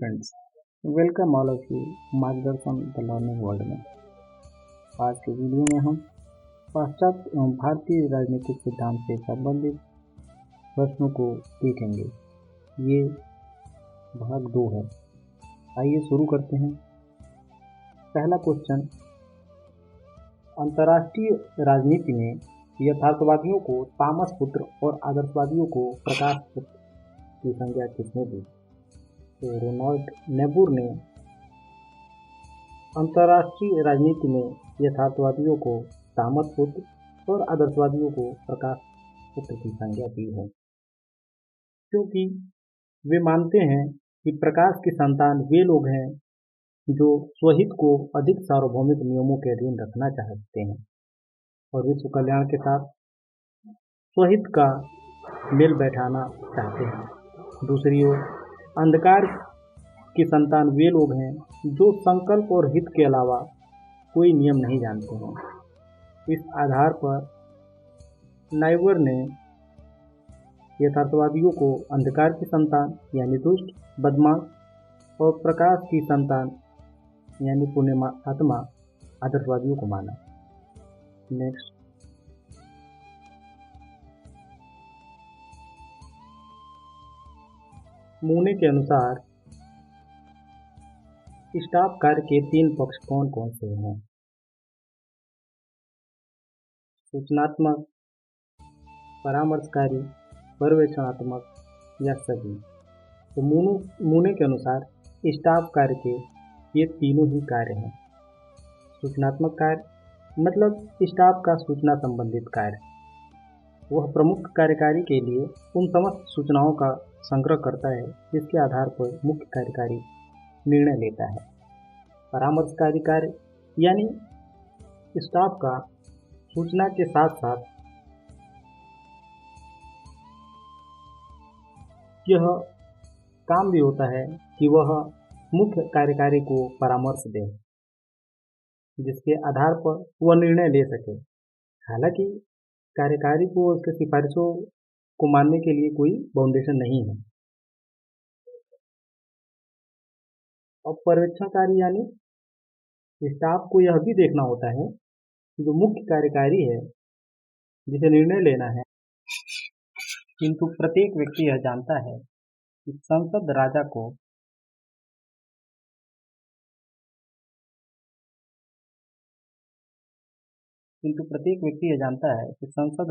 Friends, welcome all of you मार्गदर्शन the learning world में। आज के वीडियो में हम पाश्चात्य एवं भारतीय राजनीतिक सिद्धांत से संबंधित प्रश्नों को देखेंगे। ये भाग 2 है। आइए शुरू करते हैं। पहला क्वेश्चन, अंतर्राष्ट्रीय राजनीति में यथार्थवादियों को तामस पुत्र और आदर्शवादियों को प्रकाश पुत्र की संज्ञा किसने दी? तो रोनाल्ड नेबूर ने अंतर्राष्ट्रीय राजनीति में यथार्थवादियों को तामस पुत्र और आदर्शवादियों को प्रकाश पुत्र की संज्ञा दी है, क्योंकि वे मानते हैं कि प्रकाश की संतान वे लोग हैं जो स्वहित को अधिक सार्वभौमिक नियमों के अधीन रखना चाहते हैं और विश्व कल्याण के साथ स्वहित का मेल बैठाना चाहते हैं। दूसरी ओर अंधकार की संतान वे लोग हैं जो संकल्प और हित के अलावा कोई नियम नहीं जानते हैं। इस आधार पर नाइवर ने यथार्थवादियों को अंधकार की संतान यानी दुष्ट बदमाश और प्रकाश की संतान यानी पुण्यात्मा आदर्शवादियों को माना। नेक्स्ट, मूने के अनुसार स्टाफ कार्य के 3 पक्ष कौन कौन से हैं? सूचनात्मक, परामर्शकारी, पर्यवेक्षणात्मक या सभी। तो मूने के अनुसार स्टाफ कार्य के ये तीनों ही कार्य हैं। सूचनात्मक कार्य मतलब स्टाफ का सूचना संबंधित कार्य। वह प्रमुख कार्यकारी के लिए उन समस्त सूचनाओं का संग्रह करता है जिसके आधार पर मुख्य कार्यकारी निर्णय लेता है। परामर्शकारी कार्य यानी स्टाफ का सूचना के साथ साथ यह काम भी होता है कि वह मुख्य कार्यकारी को परामर्श दे जिसके आधार पर वह निर्णय ले सके। हालांकि कार्यकारी को उसके सिफारिशों को मानने के लिए कोई बाउंडेशन नहीं है। और पर्यवेक्षणकारी यानी स्टाफ को यह भी देखना होता है कि जो मुख्य कार्यकारी है जिसे निर्णय लेना है, किंतु प्रत्येक व्यक्ति यह जानता है कि संसद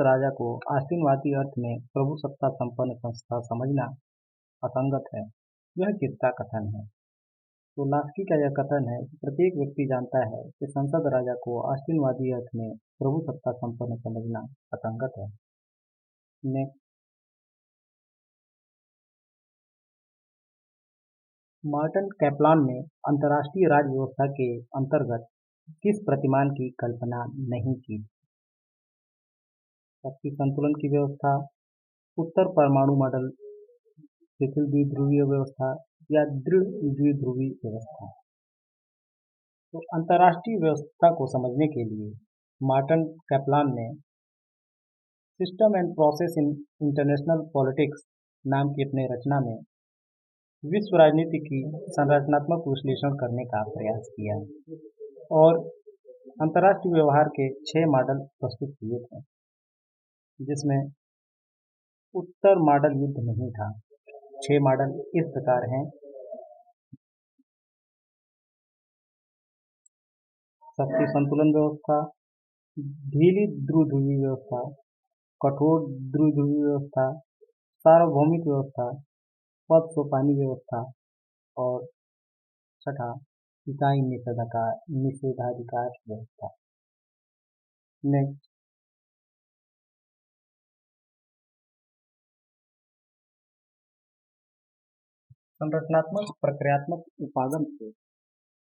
राजा को आस्तीनवादी अर्थ में प्रभु सत्ता संपन्न संस्था समझना असंगत है। यह किसका कथन है? तो लास्की का यह कथन है कि प्रत्येक व्यक्ति जानता है कि संसद राजा को आस्तीनवादी अर्थ में प्रभु सत्ता संपन्न समझना असंगत है। नेक्स्ट, मार्टिन कैप्लान ने अंतर्राष्ट्रीय राज्य व्यवस्था के अंतर्गत किस प्रतिमान की कल्पना नहीं की? शक्ति संतुलन की व्यवस्था, उत्तर परमाणु मॉडल, शिथिल द्विध्रुवीय व्यवस्था या दृढ़ द्विध्रुवी व्यवस्था। तो अंतर्राष्ट्रीय व्यवस्था को समझने के लिए मार्टिन कैप्लान ने system and process in international politics नाम की अपने रचना में विश्व राजनीति की संरचनात्मक विश्लेषण करने का प्रयास किया और अंतर्राष्ट्रीय व्यवहार के 6 मॉडल प्रस्तुत किए थे, जिसमें उत्तर मॉडल युद्ध नहीं था। 6 मॉडल इस प्रकार हैं: शक्ति संतुलन व्यवस्था, ढीली द्विध्रुवी व्यवस्था, कठोर द्विध्रुवी व्यवस्था, सार्वभौमिक व्यवस्था, पद सोपानी व्यवस्था और छठा इकाई निषेधाधिकार व्यवस्था। नेक्स्ट, संरचनात्मक प्रक्रियात्मक उपागम से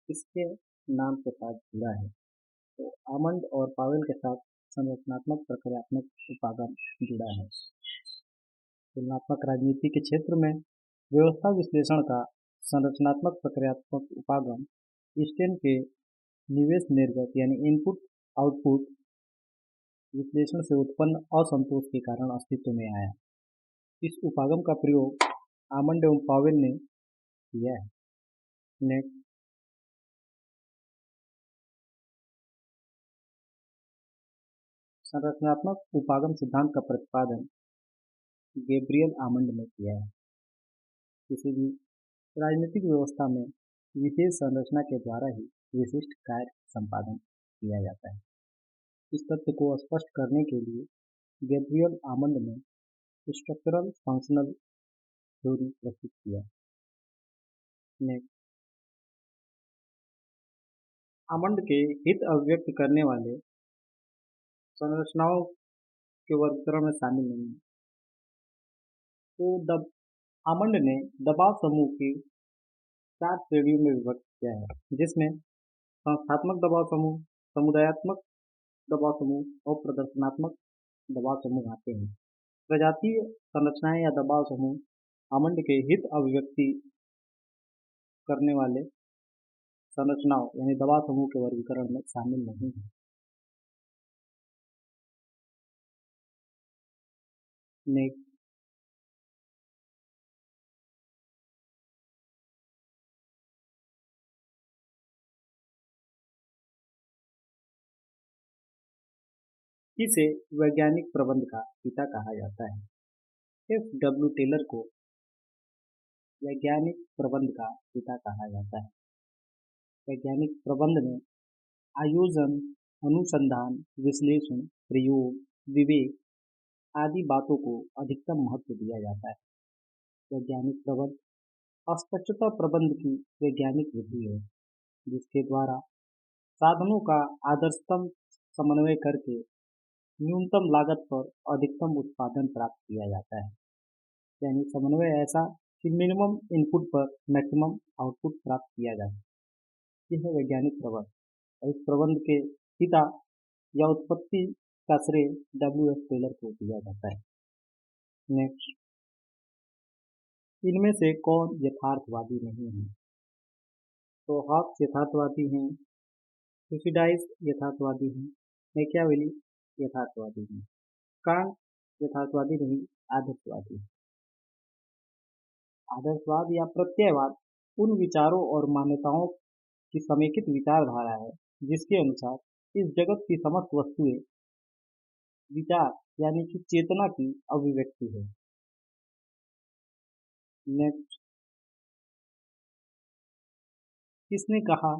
इसके नाम के साथ जुड़ा है। तो आमंड और पावेल के साथ संरचनात्मक प्रक्रियात्मक उपागम जुड़ा है। तुलनात्मक राजनीति के क्षेत्र में व्यवस्था विश्लेषण का संरचनात्मक प्रक्रियात्मक उपागम स्टेन के निवेश निर्गत यानी इनपुट आउटपुट विश्लेषण से उत्पन्न असंतोष के कारण अस्तित्व में आया। इस उपागम का प्रयोग आमंड एवं पावेल ने किया है। नेक्स्ट, संरचनात्मक उपागम सिद्धांत का प्रतिपादन गैब्रियल आमंड ने किया है। किसी भी राजनीतिक व्यवस्था में विशेष संरचना के द्वारा ही विशिष्ट कार्य संपादन किया जाता है। इस तथ्य को स्पष्ट करने के लिए गैब्रियल आमंड ने स्ट्रक्चरल फंक्शनल थ्योरी प्रस्तुत किया। नेक्स्ट, आमंड के हित अभिव्यक्त करने वाले संरचनाओं के वर्गीकरण में शामिल नहीं है। तो आमंड ने दबाव समूह की 4 श्रेणियों में विभक्त किया है, जिसमें संस्थात्मक दबाव समूह, समुदायात्मक दबाव समूह और प्रदर्शनात्मक दबाव समूह आते हैं। प्रजातीय संरचनाएं या दबाव समूह आमंड के हित अभिव्यक्ति करने वाले संरचनाओं यानी दबाव समूह के वर्गीकरण में शामिल नहीं है। नेक्स्ट, इसे वैज्ञानिक प्रबंध का पिता कहा जाता है। एफ डब्ल्यू टेलर को वैज्ञानिक प्रबंध का पिता कहा जाता है। वैज्ञानिक प्रबंध में आयोजन, अनुसंधान, विश्लेषण, प्रयोग, विवेक आदि बातों को अधिकतम महत्व दिया जाता है। वैज्ञानिक प्रबंध अस्पष्टता प्रबंध की वैज्ञानिक विधि है, जिसके द्वारा साधनों का आदर्शतम समन्वय करके न्यूनतम लागत पर अधिकतम उत्पादन प्राप्त किया जाता है। यानी समन्वय ऐसा कि मिनिमम इनपुट पर मैक्सिमम आउटपुट प्राप्त किया जा सके। यह है वैज्ञानिक प्रबंध और इस प्रबंध के पिता या उत्पत्ति का श्रेय डब्ल्यू एफ टेलर को दिया जाता है। नेक्स्ट, इनमें से कौन यथार्थवादी नहीं है? तो हॉब्स यथार्थवादी हैं, थुसिडाइज यथार्थवादी हैं, मैकियावेली यथार्थवादी हैं, कांट यथार्थवादी नहीं, आदर्शवादी। आदर्शवाद या प्रत्ययवाद उन विचारों और मान्यताओं की समेकित विचारधारा है जिसके अनुसार इस जगत की समस्त वस्तुएं विचार यानी कि चेतना की अभिव्यक्ति है। नेक्स्ट, किसने कहा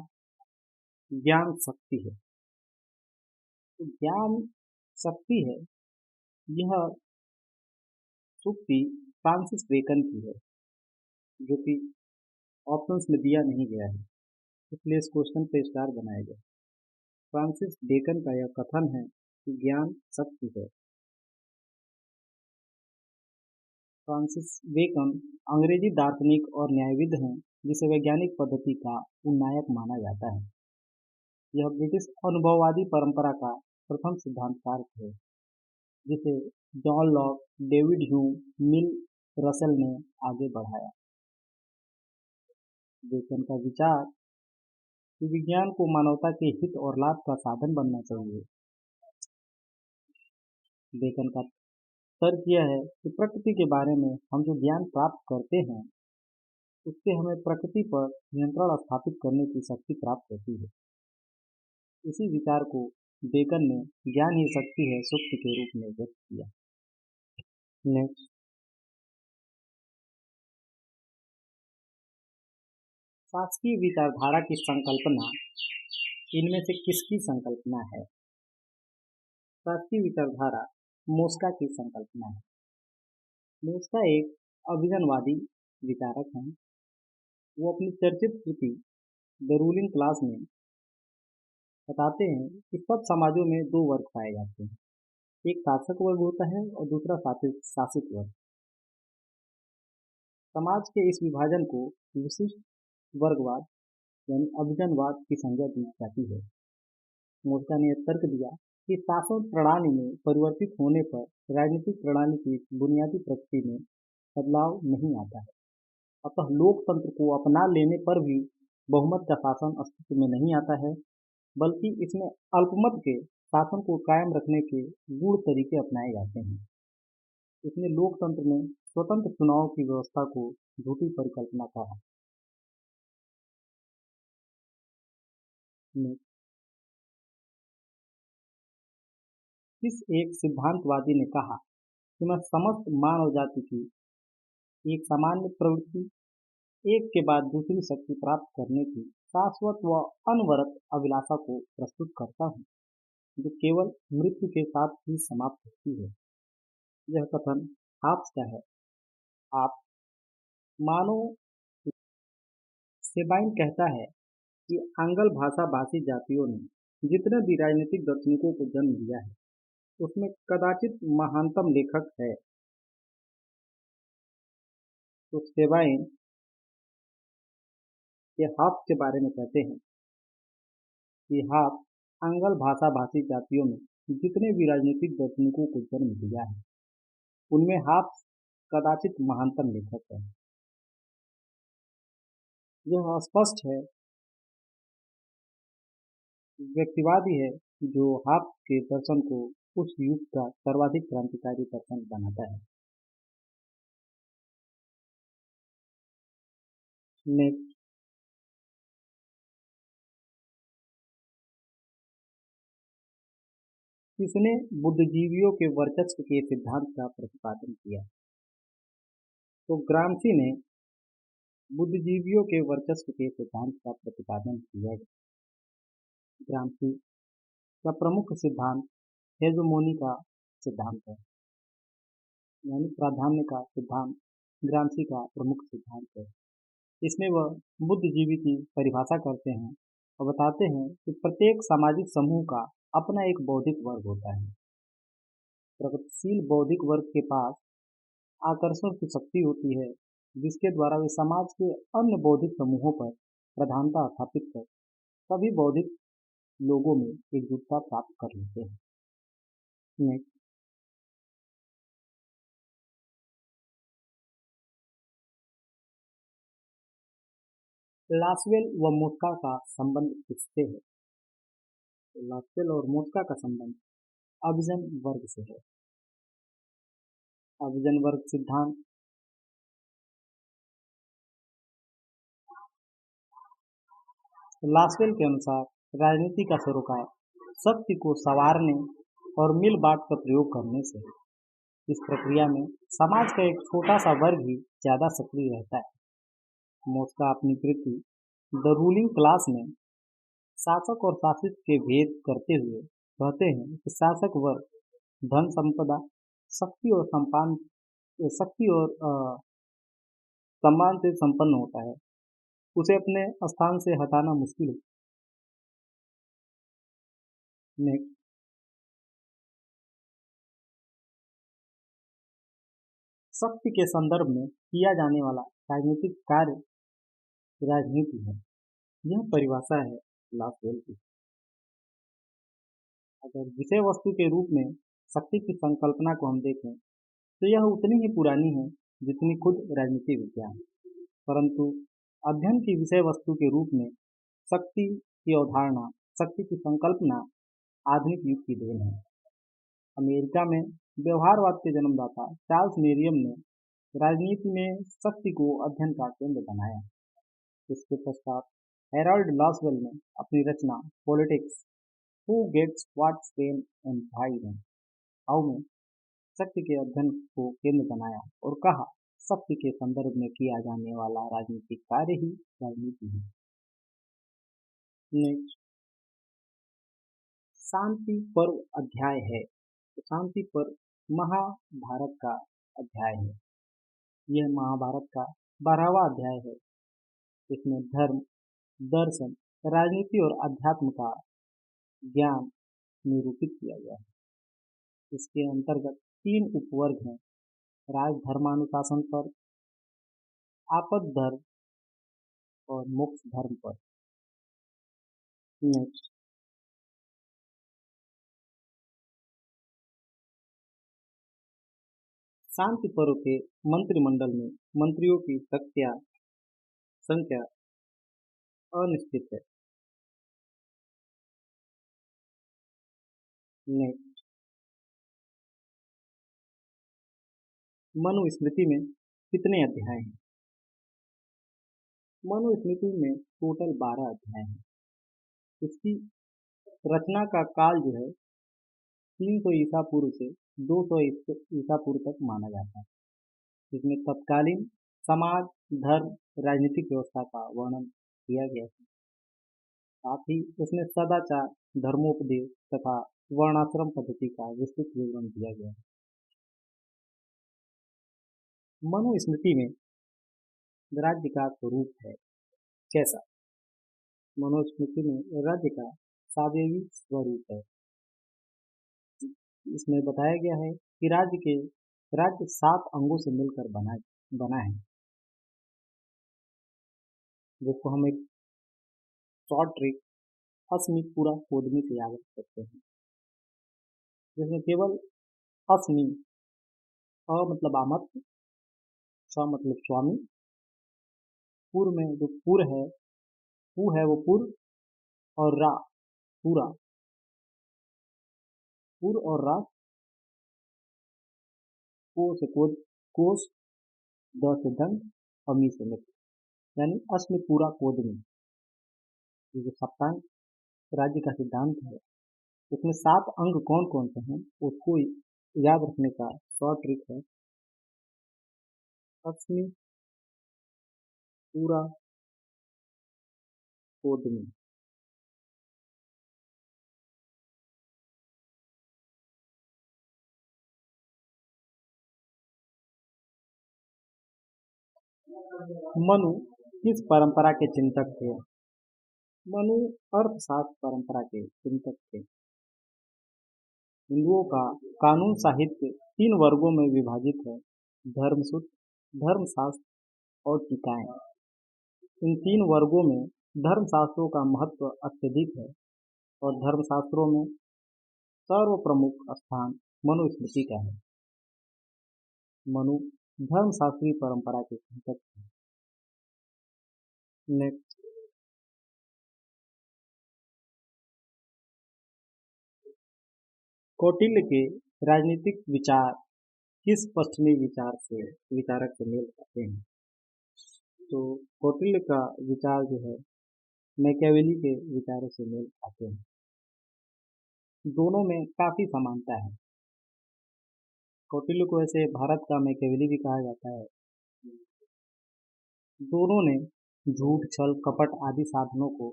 ज्ञान शक्ति है? तो ज्ञान शक्ति है, यह सूक्ति फ्रांसिस बेकन की है, जो कि ऑप्शंस में दिया नहीं गया है, इसलिए इस क्वेश्चन पे स्टार बनाया गया। फ्रांसिस बेकन का यह कथन है कि ज्ञान शक्ति है। फ्रांसिस बेकन अंग्रेजी दार्शनिक और न्यायविद हैं, जिसे वैज्ञानिक पद्धति का उन्नायक माना जाता है। यह ब्रिटिश अनुभववादी परंपरा का प्रथम सिद्धांतकार थे, जिसे जॉन लॉक, डेविड ह्यूम, मिल रसेल ने आगे बढ़ाया। बेकन का विचार कि विज्ञान को मानवता के हित और लाभ का साधन बनना चाहिए। बेकन का तर्क यह है कि प्रकृति के बारे में हम जो ज्ञान प्राप्त करते हैं, उससे हमें प्रकृति पर नियंत्रण स्थापित करने की शक्ति प्राप्त होती है। इसी विचार को बेकन ने ज्ञान ही शक्ति है सूक्त के रूप में व्यक्त किया। नेक्स्ट, शासकीय विचारधारा की संकल्पना इनमें से किसकी संकल्पना है? शासकीय विचारधारा मोस्का की संकल्पना है। मोस्का एक अभिजनवादी विचारक हैं। वो अपनी चर्चित कृति द रूलिंग क्लास में बताते हैं कि सब समाजों में दो वर्ग पाए जाते हैं, एक शासक वर्ग होता है और दूसरा शासित वर्ग। समाज के इस विभाजन को विशिष्ट वर्गवाद यानी अभिजनवाद की संज्ञा दी जाती है। मोस्का ने तर्क दिया कि शासन प्रणाली में परिवर्तित होने पर राजनीतिक प्रणाली की बुनियादी प्रकृति में बदलाव नहीं आता है। अतः लोकतंत्र को अपना लेने पर भी बहुमत का शासन अस्तित्व में नहीं आता है, बल्कि इसमें अल्पमत के शासन को कायम रखने के गूढ़ तरीके अपनाए जाते हैं। इसने लोकतंत्र में स्वतंत्र चुनाव की व्यवस्था को झूठी परिकल्पना कहा। में किस एक सिद्धांतवादी ने कहा कि मैं समस्त मानव जाति की एक सामान्य प्रवृत्ति एक के बाद दूसरी शक्ति प्राप्त करने की शाश्वत व अनवरत अभिलाषा को प्रस्तुत करता हूँ, जो केवल मृत्यु के साथ ही समाप्त होती है। यह कथन हाब्स का है। आप मानो सेबाइन कहता है कि आंग्ल भाषा भाषी जातियों ने जितने भी राजनीतिक दार्शनिकों को जन्म दिया है, उसमें कदाचित महानतम लेखक है। तो सेबाइन ये हाब्स के बारे में कहते हैं कि हाब्स आंग्ल भाषा भाषी जातियों में जितने भी राजनीतिक दार्शनिकों को जन्म दिया है, उनमें हाब्स कदाचित महानतम लेखक है। यह स्पष्ट है, व्यक्तिवादी है, जो हाब्स के दर्शन को उस युग का सर्वाधिक क्रांतिकारी दर्शन बनाता है। नेक्स्ट, किसने बुद्धिजीवियों के वर्चस्व के सिद्धांत का प्रतिपादन किया? तो ग्रामसी ने बुद्धिजीवियों के वर्चस्व के सिद्धांत का प्रतिपादन किया। ग्रामसी का प्रमुख सिद्धांत हेजेमोनी का सिद्धांत है, यानी प्राधान्य का सिद्धांत ग्रामसी का प्रमुख सिद्धांत है। इसमें वह बुद्धिजीवी की परिभाषा करते हैं और बताते हैं कि प्रत्येक सामाजिक समूह का अपना एक बौद्धिक वर्ग होता है। प्रगतिशील बौद्धिक वर्ग के पास आकर्षण की शक्ति होती है, जिसके द्वारा वे समाज के अन्य बौद्धिक समूहों पर प्रधानता स्थापित कर सभी बौद्धिक लोगों में एकजुटता प्राप्त कर लेते हैं। नेक्स्ट, लासवेल व मोस्का का संबंध किससे है? तो लासवेल और मोस्का का संबंध अभिजन वर्ग से है। अभिजन वर्ग सिद्धांत लासवेल के अनुसार राजनीति का सरोकार शक्ति को संवारने और मिल बांट कर प्रयोग करने से है। इस प्रक्रिया में समाज का एक छोटा सा वर्ग ही ज्यादा सक्रिय रहता है। मोस्का अपनी कृति द रूलिंग क्लास में शासक और शासित के भेद करते हुए कहते हैं कि शासक वर्ग धन संपदा शक्ति और शक्ति और सम्मान से संपन्न होता है, उसे अपने स्थान से हटाना मुश्किल है। नेक्स्ट, शक्ति के संदर्भ में किया जाने वाला राजनीतिक कार्य राजनीति है। यह परिभाषा है लासवेल की। अगर विषय वस्तु के रूप में शक्ति की संकल्पना को हम देखें, तो यह उतनी ही पुरानी है जितनी खुद राजनीति विज्ञान। परंतु अध्ययन की विषय वस्तु के रूप में शक्ति की अवधारणा, शक्ति की संकल्पना आधुनिक युग की देन है। अमेरिका में व्यवहारवाद के जन्मदाता चार्ल्स मेरियम ने राजनीति में शक्ति को अध्ययन का केंद्र बनाया। इसके पश्चात हेराल्ड लासवेल ने अपनी रचना Politics Who Gets What When and Why में हाउ में शक्ति के अध्ययन को केंद्र बनाया और कहा, शक्ति के संदर्भ में किया जाने वाला राजनीतिक कार्य ही राजनीति है। नेक्स्ट, शांति पर्व अध्याय है। तो शांति पर्व महाभारत का अध्याय है। यह महाभारत का 12वां अध्याय है। इसमें धर्म, दर्शन, राजनीति और अध्यात्म का ज्ञान निरूपित किया गया है। इसके अंतर्गत 3 उपवर्ग हैं: राजधर्मानुशासन पर, आपद धर्म और मोक्ष धर्म पर। नेक्स्ट, शांति पर्व के मंत्रिमंडल में मंत्रियों की संख्या अनिश्चित है। नेक्स्ट, मनुस्मृति में कितने अध्याय हैं? मनुस्मृति में टोटल 12 अध्याय हैं। इसकी रचना का काल जो है 300 ईसा पूर्व से 200 ईसा पूर्व तक माना जाता है। इसमें तत्कालीन समाज, धर्म, राजनीतिक व्यवस्था का वर्णन किया गया है। साथ ही उसमें सदाचार, धर्मोपदेश तथा वर्णाश्रम पद्धति का विस्तृत विवरण दिया गया है। मनुस्मृति में राज्य का स्वरूप है कैसा? मनुस्मृति में राज्य का सावेगी स्वरूप है। इसमें बताया गया है कि राज्य 7 अंगों से मिलकर बना है, जिसको हम एक शॉर्ट ट्रिक अस्मि पूरा कोदमी से याद रख सकते हैं। जिसमें केवल अस्मि, अ मतलब आमत्व, स मतलब स्वामी, पूर्व में जो पू है वो पूर्व, और रा पूरा, पूर्व और रा, को से कोश, द से दंड और मी से मित्र, यानी अस्मि पूरा कोदमी। ये जो सप्तांग राज्य का सिद्धांत है, उसमें 7 अंग कौन कौन से हैं उसको याद रखने का शॉर्ट ट्रिक है अस्मि पूरा कोदमी। मनु किस परंपरा के चिंतक थे? मनु अर्थशास्त्र परंपरा के चिंतक थे। हिंदुओं का कानून साहित्य 3 वर्गों में विभाजित है: धर्मसूत्र, धर्मशास्त्र और टीकाएं। इन 3 वर्गों में धर्मशास्त्रों का महत्व अत्यधिक है और धर्मशास्त्रों में सर्वप्रमुख स्थान मनुस्मृति का है। मनु धर्मशास्त्री परंपरा के चिंतक थे। नेक्स्ट, कौटिल्य के राजनीतिक विचार किस पश्चिमी विचारक से मेल खाते हैं? तो कौटिल्य का विचार जो है मैकियावेली के विचारों से मेल खाते हैं। दोनों में काफी समानता है। कौटिल्य को ऐसे भारत का मैकियावेली भी कहा जाता है। दोनों ने झूठ, छल, कपट आदि साधनों को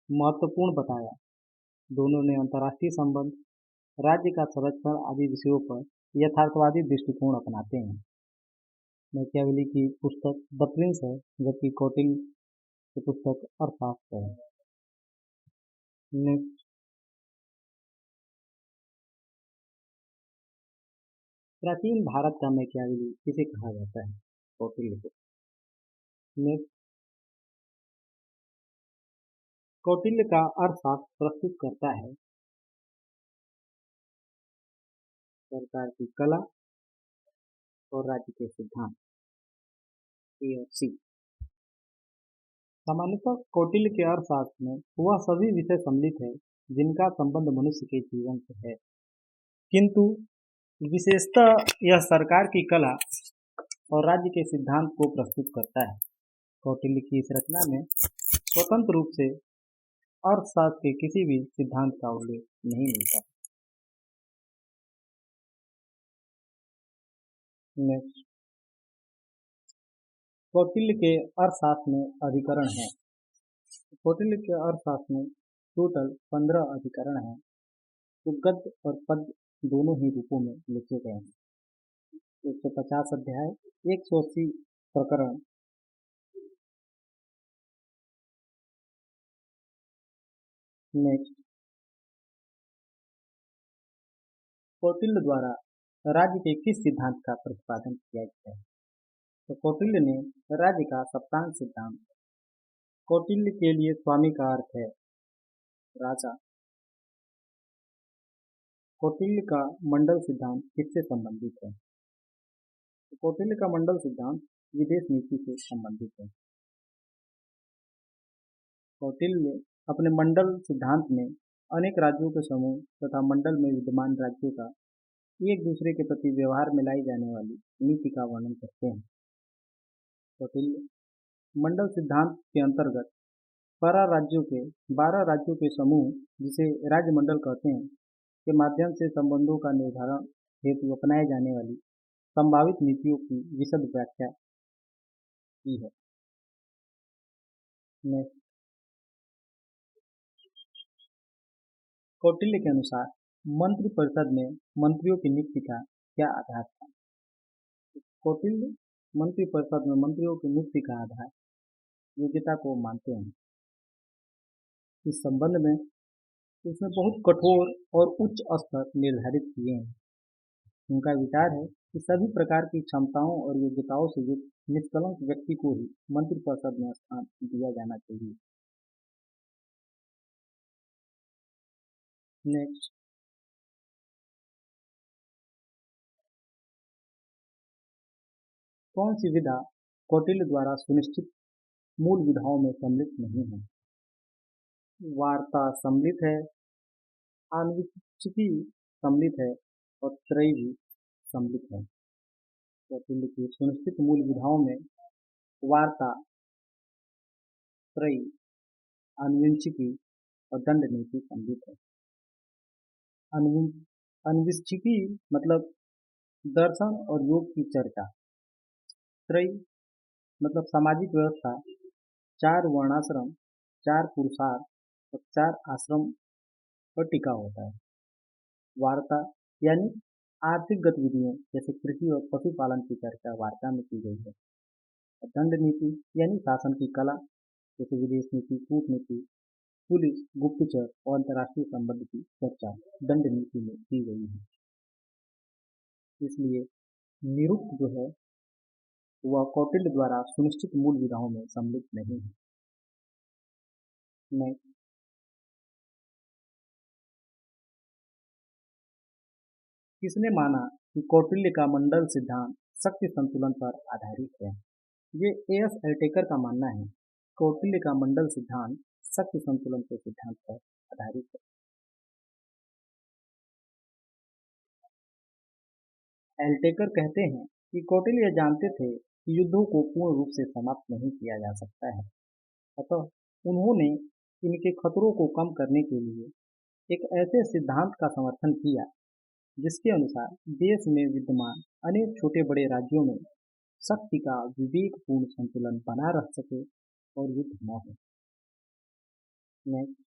महत्वपूर्ण बताया। दोनों ने अंतर्राष्ट्रीय संबंध, राज्य का संरक्षण आदि विषयों पर यथार्थवादी दृष्टिकोण अपनाते हैं। मैकियावेली की पुस्तक द प्रिंस है, जबकि कौटिल्य की पुस्तक अर्थशास्त्र है। नेक्स्ट, प्राचीन भारत का मैकियावेली किसे कहा जाता है? कौटिल्य को। नेक्स्ट, कौटिल्य का अर्थशास्त्र प्रस्तुत करता है सरकार की कला और राज्य के सिद्धांत, ए और सी। सामान्यतः कौटिल्य के अर्थशास्त्र में वह सभी विषय सम्मिलित है जिनका संबंध मनुष्य के जीवन से है, किंतु विशेषतः यह सरकार की कला और राज्य के सिद्धांत को प्रस्तुत करता है। कौटिल्य की इस रचना में स्वतंत्र रूप से अर्थशास्त्र के किसी भी सिद्धांत का उल्लेख नहीं मिलता। नेक्स्ट, कौटिल्य के अर्थशास्त्र में अधिकरण है। कौटिल्य के अर्थशास्त्र में टोटल 15 अधिकरण हैं, जो गद्य और पद्य दोनों ही रूपों में लिखे गए हैं। 150 अध्याय, 180 प्रकरण। नेक्स्ट, कौटिल्य द्वारा राज्य के किस सिद्धांत का प्रतिपादन किया गया है? तो कौटिल्य ने राज्य का सप्तांग सिद्धांत। कौटिल्य के लिए स्वामी का अर्थ है राजा। कौटिल्य का मंडल सिद्धांत किससे संबंधित है? तो कौटिल्य का मंडल सिद्धांत विदेश नीति से संबंधित है। कौटिल्य अपने मंडल सिद्धांत में अनेक राज्यों के समूह तथा मंडल में विद्यमान राज्यों का एक दूसरे के प्रति व्यवहार में लाई जाने वाली नीति का वर्णन करते हैं। कौटिल्य मंडल सिद्धांत के अंतर्गत बारह राज्यों के समूह, जिसे राज्यमंडल कहते हैं, के माध्यम से संबंधों का निर्धारण हेतु अपनाए जाने वाली संभावित नीतियों की विशद व्याख्या की है। नेक्स्ट, कौटिल्य के अनुसार मंत्रिपरिषद में मंत्रियों की नियुक्ति का क्या आधार था? कौटिल्य मंत्रिपरिषद में मंत्रियों की नियुक्ति का आधार योग्यता को मानते हैं। इस संबंध में उसने बहुत कठोर और उच्च स्तर निर्धारित किए हैं। उनका विचार है कि सभी प्रकार की क्षमताओं और योग्यताओं से युक्त निष्कलंक व्यक्ति को ही मंत्रिपरिषद में स्थान दिया जाना चाहिए। नेक्स्ट, कौन सी विधा कौटिल्य द्वारा सुनिश्चित मूल विधाओं में सम्मिलित नहीं है? वार्ता सम्मिलित है, आन्वीक्षिकी सम्मिलित है और त्रयी भी सम्मिलित है। कौटिल्य की सुनिश्चित मूल विधाओं में वार्ता, त्रयी, आनुवंशिकी और दंड नीति सम्मिलित है। आनुवंशिकी मतलब दर्शन और योग की चर्चा। त्रयी मतलब सामाजिक व्यवस्था, 4 वर्णाश्रम, 4 पुरुषार्थ और 4 आश्रम पर टिका होता है। वार्ता यानी आर्थिक गतिविधियों जैसे कृषि और पशुपालन की चर्चा वार्ता में की गई है। और दंड नीति यानी शासन की कला जैसे विदेश नीति, कूटनीति, पुलिस, गुप्तचर और अंतर्राष्ट्रीय संबंध की चर्चा दंड नीति में की गई है। इसलिए निरुक्त जो है वह कौटिल्य द्वारा सुनिश्चित मूल विधाओं में सम्मिलित नहीं है। नेक्स्ट, किसने माना कि कौटिल्य का मंडल सिद्धांत शक्ति संतुलन पर आधारित है? ये एस एल्टेकर का मानना है। कौटिल्य का मंडल सिद्धांत शक्ति संतुलन के सिद्धांत पर आधारित है। एल्टेकर कहते हैं कि कौटिल्य यह जानते थे कि युद्धों को पूर्ण रूप से समाप्त नहीं किया जा सकता है, अतः उन्होंने इनके खतरों को कम करने के लिए एक ऐसे सिद्धांत का समर्थन किया जिसके अनुसार देश में विद्यमान अनेक छोटे बड़े राज्यों में शक्ति का विवेकपूर्ण संतुलन बना रह सके और युद्ध न हो। नेक्स्ट,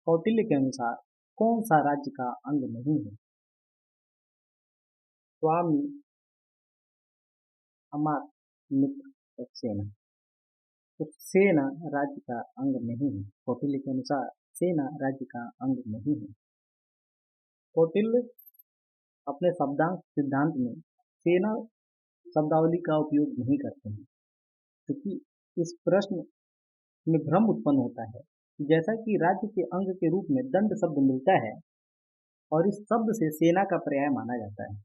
कौटिल्य के अनुसार कौन सा राज्य का अंग नहीं है? स्वामी, अमात्य, मित्र और सेना। तो सेना राज्य का अंग नहीं है। कौटिल्य के अनुसार सेना राज्य का अंग नहीं है। कौटिल्य अपने शब्दांश सिद्धांत में सेना शब्दावली का उपयोग नहीं करते हैं, क्योंकि इस प्रश्न में भ्रम उत्पन्न होता है। जैसा कि राज्य के अंग के रूप में दंड शब्द मिलता है और इस शब्द से सेना का पर्याय माना जाता है,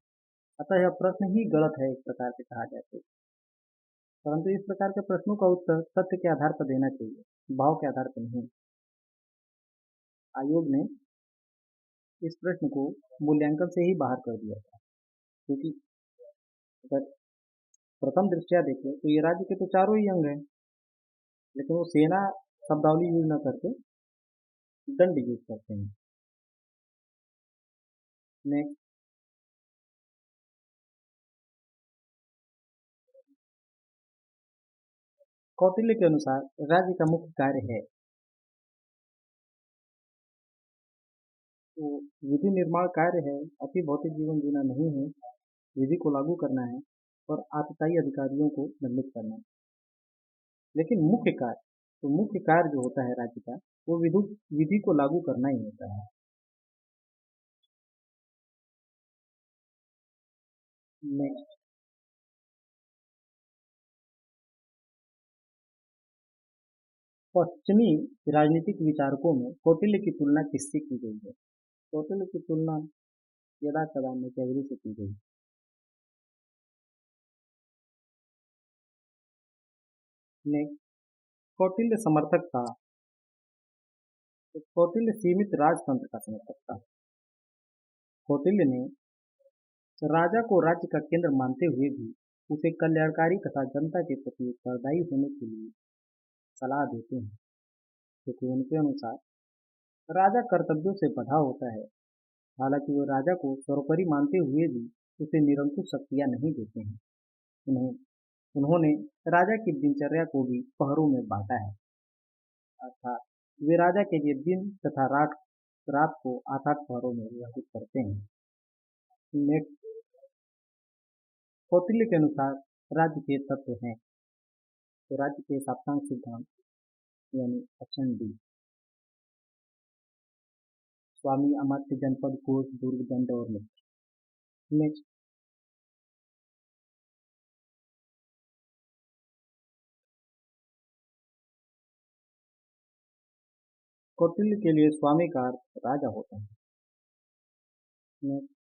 अतः यह प्रश्न ही गलत है एक प्रकार से कहा जाए तो। परंतु इस प्रकार के प्रश्नों का उत्तर तथ्य के आधार पर देना चाहिए, भाव के आधार पर नहीं। आयोग ने इस प्रश्न को मूल्यांकन से ही बाहर कर दिया था, क्योंकि अगर प्रथम दृष्टया देखें तो ये राज्य के तो चारों ही अंग हैं, लेकिन वो सेना शब्दावली यूज न करके दंड यूज करते हैं। नेक्स्ट, कौटिल्य के अनुसार राज्य का मुख्य कार्य है तो विधि निर्माण कार्य है, अति भौतिक जीवन जीना नहीं है, विधि को लागू करना है और आतताई अधिकारियों को दंडित करना है। लेकिन मुख्य कार्य जो होता है राज्य का, वो विधि को लागू करना ही होता है। नेक्स्ट, पश्चिमी राजनीतिक विचारकों में कौटिल्य की तुलना किससे की गई है? कौटिल्य की तुलना यदा कदा मैकियावेली से की गई। नेक्स्ट, कौटिल्य समर्थक था तो कौटिल्य सीमित राजतंत्र का समर्थक था। कौटिल्य ने राजा को राज्य का केंद्र मानते हुए भी उसे कल्याणकारी तथा जनता के प्रति उत्तरदायी होने के लिए सलाह देते हैं, क्योंकि उनके अनुसार राजा कर्तव्यों से बंधा होता है। हालांकि वो राजा को सर्वोपरि मानते हुए भी उसे निरंकुश शक्तियां नहीं देते हैं। उन्हें उन्होंने राजा की दिनचर्या को भी पहरों में बांटा है, अर्थात वे राजा के लिए दिन तथा रात रात को 8-8 पहरों में विभाजित करते हैं। नेक्स्ट, कौटिल्य के अनुसार राज्य के तत्व हैं। तो राज्य के साप्तांग सिद्धांत यानी ऑप्शन डी, स्वामी अमात्य जनपद कोष दुर्ग दंड और मुक्ति। नेक्स्ट, कौटिल्य के लिए स्वामी का अर्थ राजा होता है। नेक्स्ट,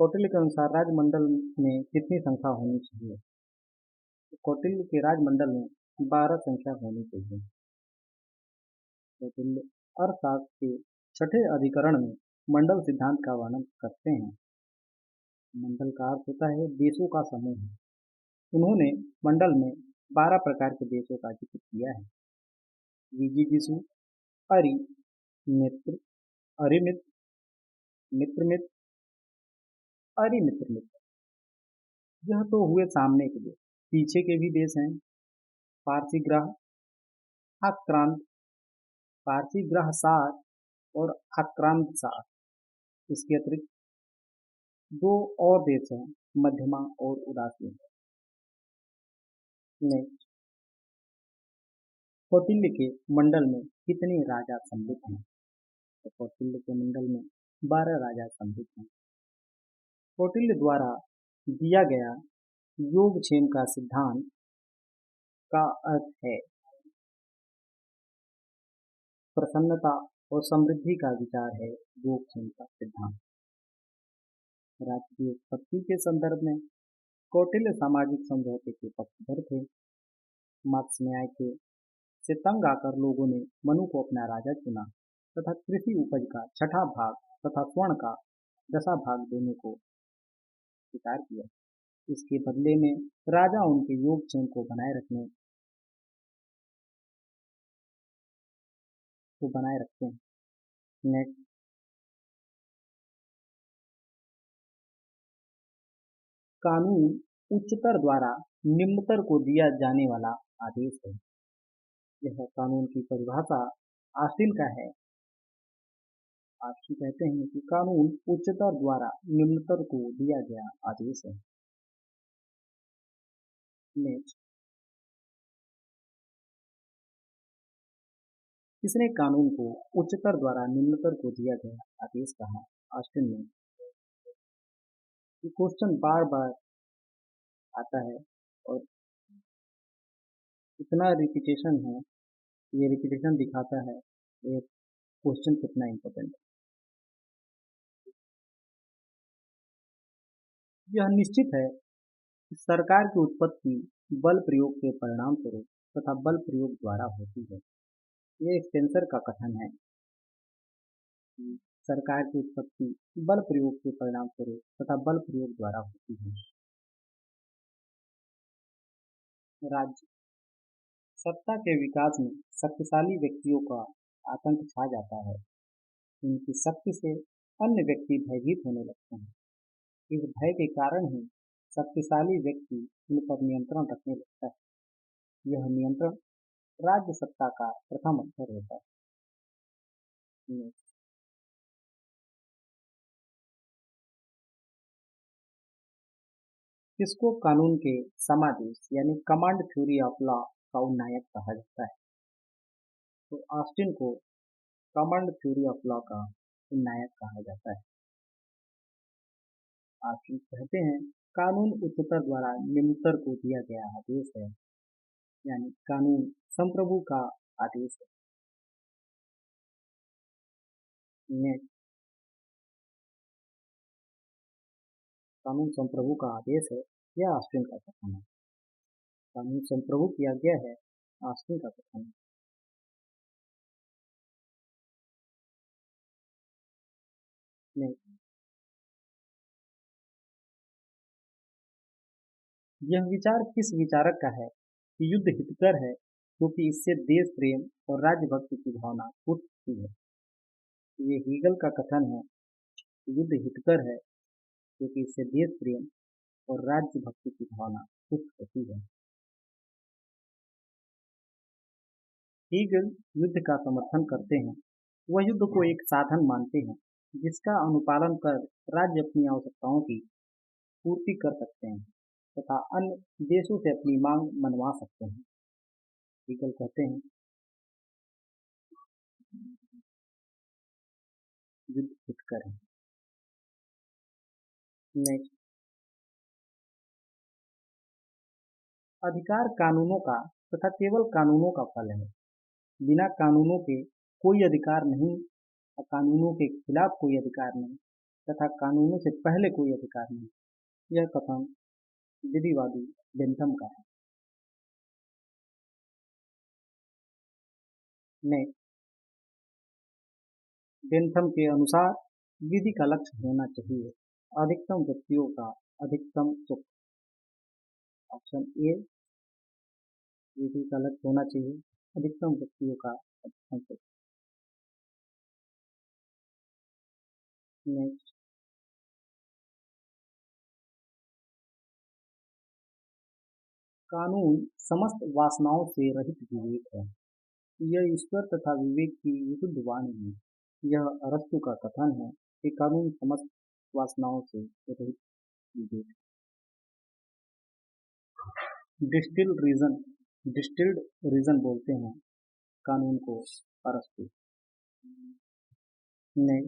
कौटिल्य के अनुसार राजमंडल में कितनी संख्या होनी चाहिए? तो कौटिल्य के राजमंडल में 12 संख्या होनी चाहिए। कौटिल्य अर्थशास्त्र के छठे अधिकरण में मंडल सिद्धांत का वर्णन करते हैं। मंडल का अर्थ होता है देशों का समूह। उन्होंने मंडल में 12 प्रकार के देशों का जिक्र किया है। विजिगीषु, अरि, मित्र, अरिमित्र, मित्रमित्र, अरिमित्रमित्र। यह तो हुए सामने के देश। पीछे के भी देश हैं, पारसी ग्रह, आक्रांत, पारसी ग्रह सार और आक्रांत सार। इसके अतिरिक्त दो और देश हैं, मध्यमा और उदासीन। नेक्स्ट, कौटिल्य के मंडल में कितने राजा सम्मिलित हैं? तो कौटिल्य के मंडल में 12 राजा सम्मिलित हैं। कौटिल्य द्वारा दिया गया योगक्षेम का सिद्धांत का अर्थ है प्रसन्नता और समृद्धि का विचार है योगक्षेम का सिद्धांत। राज्य की उत्पत्ति के संदर्भ में कौटिल्य सामाजिक समझौते के पक्षधर थे। मार्क्स न्याय के से तंग आकर लोगों ने मनु को अपना राजा चुना तथा कृषि उपज का छठा भाग तथा स्वर्ण का 10वां भाग देने को स्वीकार किया। इसके बदले में राजा उनके योगक्षेम को बनाए रखते हैं। नेक्स्ट, कानून उच्चतर द्वारा निम्नतर को दिया जाने वाला आदेश है। यह कानून की परिभाषा ऑस्टिन का है। ऑस्टिन कहते हैं कि कानून उच्चतर द्वारा निम्नतर को दिया गया आदेश है। नेक्स्ट, किसने कानून को उच्चतर द्वारा निम्नतर को दिया गया आदेश कहा? ऑस्टिन ने। ये क्वेश्चन बार बार आता है और इतना रिपीटेशन है, ये रिपीटेशन दिखाता है ये क्वेश्चन कितना इम्पोर्टेंट है। यह निश्चित है कि सरकार की उत्पत्ति बल प्रयोग के परिणाम स्वरूप तथा बल प्रयोग द्वारा होती है। ये स्पेंसर का कथन है कि सरकार की उत्पत्ति बल प्रयोग के परिणाम स्वरूप तथा बल प्रयोग द्वारा होती है। राज्य सत्ता के विकास में शक्तिशाली व्यक्तियों का आतंक छा जाता है। उनकी शक्ति से अन्य व्यक्ति भयभीत होने लगते हैं। इस भय के कारण ही शक्तिशाली व्यक्ति उन पर नियंत्रण रखने लगता है। यह नियंत्रण राज्य सत्ता का प्रथम अक्षर होता है। किसको कानून के समादेश यानी कमांड थ्योरी ऑफ लॉ का उन्नायक कहा जाता है? तो ऑस्टिन को कमांड थ्योरी ऑफ लॉ का उन्नायक कहा जाता है। ऑस्टिन कहते हैं कानून उच्चतर द्वारा निम्नतर को दिया गया आदेश है, यानी कानून संप्रभु का आदेश है। नेक्स्ट, कानून संप्रभु का आदेश है, यह ऑस्टिन का कथन है। कानून संप्रभु किया गया है, ऑस्टिन का कथन है। नेक्स्ट, यह विचार किस विचारक का है कि युद्ध हितकर है क्योंकि इससे देश प्रेम और राज्यभक्ति की भावना उठती है। ये हीगल का कथन है कि युद्ध हितकर है क्योंकि इससे देश प्रेम और राज्य भक्ति की भावना उत्पन्न होती है। हीगल युद्ध का समर्थन करते हैं। वह युद्ध को एक साधन मानते हैं जिसका अनुपालन कर राज्य अपनी आवश्यकताओं की पूर्ति कर सकते हैं तथा अन्य देशों से अपनी मांग मनवा सकते हैं। हीगल कहते हैं युद्ध हितकर है। नेक्स्ट, अधिकार कानूनों का तथा केवल कानूनों का फल है। बिना कानूनों के कोई अधिकार नहीं और कानूनों के खिलाफ कोई अधिकार नहीं तथा कानूनों से पहले कोई अधिकार नहीं। यह कथन विधिवादी बेंथम का है। नेक्स्ट, बेंथम के अनुसार विधि का लक्ष्य होना चाहिए अधिकतम व्यक्तियों का अधिकतम सुख। ऑप्शन ए, विधि का लक्ष्य होना चाहिए अधिकतम व्यक्तियों का अधिकतम सुख। नेक्स्ट, कानून समस्त वासनाओं से रहित विवेक है। यह ईश्वर तथा विवेक की विशुद्ध वाणी है। यह अरस्तु का कथन है कि कानून समस्त वासनाओं से रहित विवेक है। डिस्टिल्ड रीजन बोलते हैं कानून को अरस्तु ने।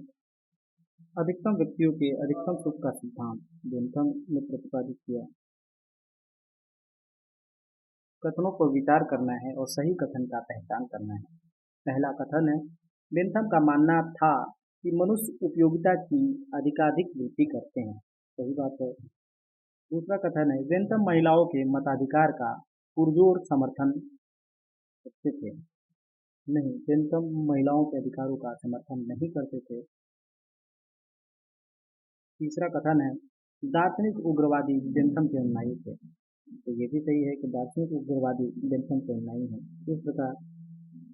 अधिकतम व्यक्तियों के अधिकतम सुख का सिद्धांत बेंथम ने प्रतिपादित किया। कथनों पर विचार करना है और सही कथन का पहचान करना है। पहला कथन है, बेंथम का मानना था कि मनुष्य उपयोगिता की अधिकाधिक वृद्धि करते हैं। सही बात है। दूसरा कथन है, बेंथम महिलाओं के मताधिकार का पुरजोर समर्थन करते थे। नहीं, बेंथम महिलाओं के अधिकारों का समर्थन नहीं करते थे। तीसरा कथन है, दार्शनिक उग्रवादी बेंथम के अनुयायी थे। तो ये भी सही है कि दार्शनिक उग्रवादी बेंथम के अनुयायी हैं। इस प्रकार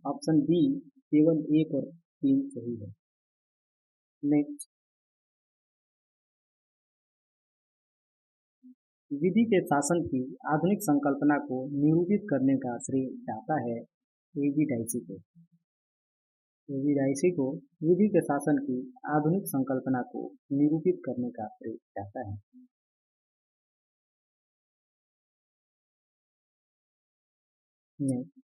ऑप्शन बी केवल 1 और 3 सही है। नेक्स्ट, विधि के शासन की आधुनिक संकल्पना को निरूपित करने का श्रेय जाता है एवी डाइसी को। एवी डाइसी को विधि के शासन की आधुनिक संकल्पना को निरूपित करने का श्रेय जाता है। नेक्स्ट,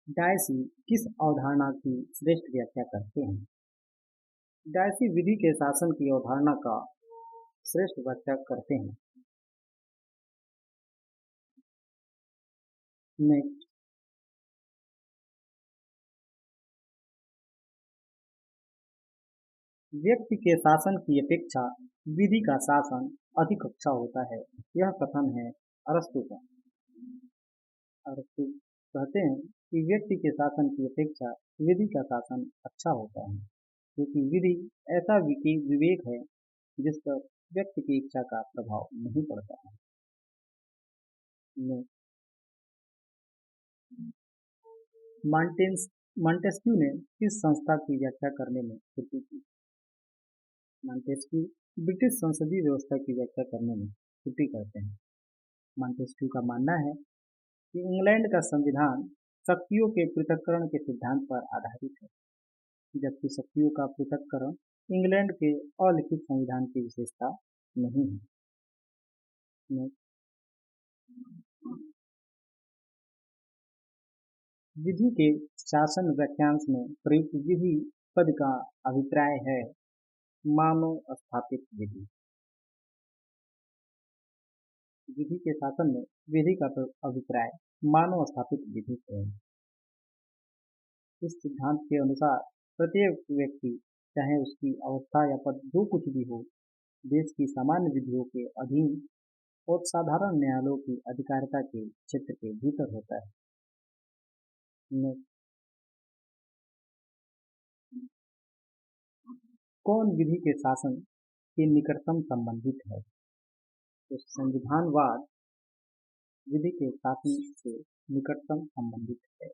डायसी किस अवधारणा की श्रेष्ठ व्याख्या करते हैं? डायसी विधि के शासन की अवधारणा का श्रेष्ठ व्याख्या करते हैं। नेक्स्ट, व्यक्ति के शासन की अपेक्षा विधि का शासन अधिक अच्छा होता है। यह कथन है अरस्तु का। अरस्तु कहते हैं कि व्यक्ति के शासन की अपेक्षा विधि का शासन अच्छा होता है क्योंकि विधि ऐसा विवेक है जिस पर व्यक्ति की इच्छा का प्रभाव नहीं पड़ता है। नेक्स्ट, मॉन्टेस्क्यू ने किस संस्था की व्याख्या करने में त्रुटि की? मॉन्टेस्क्यू ब्रिटिश संसदीय व्यवस्था की व्याख्या करने में त्रुटि करते हैं। मॉन्टेस्क्यू का मानना है कि इंग्लैंड का संविधान शक्तियों के पृथक्करण के सिद्धांत पर आधारित है, जबकि शक्तियों का पृथक्करण इंग्लैंड के अलिखित संविधान की विशेषता नहीं है। Next, विधि के शासन व्याख्यांश में प्रयुक्त विधि पद का अभिप्राय है मानव स्थापित विधि। विधि के शासन में विधि का अभिप्राय मानव स्थापित विधि से है। इस सिद्धांत के अनुसार प्रत्येक व्यक्ति, चाहे उसकी अवस्था या पद जो कुछ भी हो, देश की सामान्य विधियों के अधीन और साधारण न्यायालयों की अधिकारिता के क्षेत्र के भीतर होता है। Next, कौन विधि के शासन के निकटतम संबंधित है। तो संविधानवाद विधि के शासन से निकटतम संबंधित है,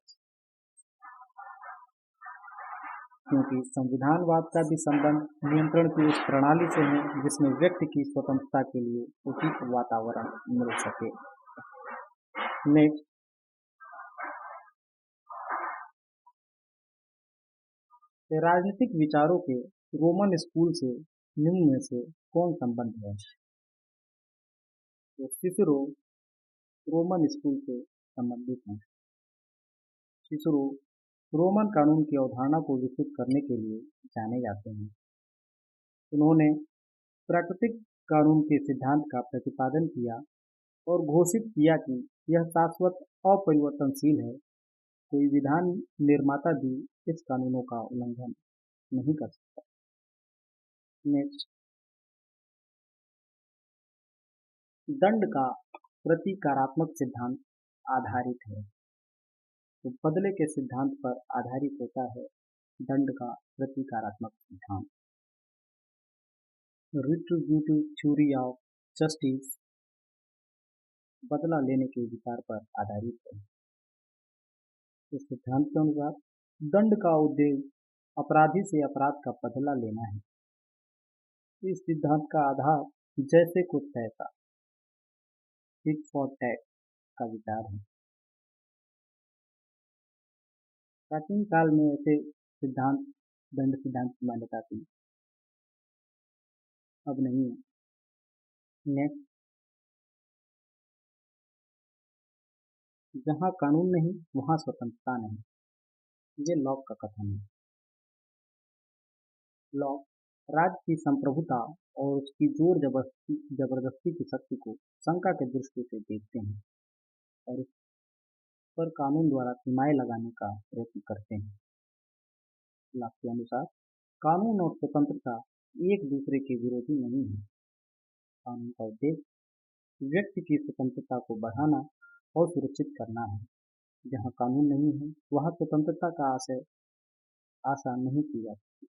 क्योंकि संविधानवाद का भी संबंध नियंत्रण की उस प्रणाली से है जिसमें व्यक्ति की स्वतंत्रता के लिए उचित वातावरण मिल सके। नेक्स्ट, राजनीतिक विचारों के रोमन स्कूल से निम्न में से कौन संबंध है? तो सिसरो रोमन स्कूल से संबंधित हैं। सिसरो रोमन कानून की अवधारणा को विकसित करने के लिए जाने जाते हैं। उन्होंने प्राकृतिक कानून के सिद्धांत का प्रतिपादन किया और घोषित किया कि यह शाश्वत अपरिवर्तनशील है। कोई विधान निर्माता भी इस कानूनों का उल्लंघन नहीं कर सकता। नेक्स्ट, दंड का प्रतिकारात्मक सिद्धांत आधारित है। तो बदले के सिद्धांत पर आधारित होता है दंड का प्रतिकारात्मक सिद्धांत। रिट्रीब्यूटिव थ्योरी ऑफ जस्टिस बदला लेने के विचार पर आधारित है। इस सिद्धांत के अनुसार दंड का उद्देश्य अपराधी से अपराध का बदला लेना है। इस सिद्धांत का आधार जैसे को तैसा टिट फॉर टैट का विचार है। प्राचीन काल में ऐसे सिद्धांत दंड सिद्धांत की मान्यता थी, अब नहीं है। नेक्स्ट, जहाँ कानून नहीं वहाँ स्वतंत्रता नहीं, ये लॉक का कथन है। लॉक राज्य की संप्रभुता और उसकी जोर जबरदस्ती की शक्ति को शंका के दृष्टि से देखते हैं और इस पर कानून द्वारा सीमाएं लगाने का प्रयत्न करते हैं। लॉक के अनुसार कानून और स्वतंत्रता एक दूसरे के विरोधी नहीं है। कानून का उद्देश्य व्यक्ति की स्वतंत्रता को बढ़ाना और सुरक्षित करना है। जहाँ कानून नहीं है वहाँ स्वतंत्रता का आशा नहीं की जा सकती।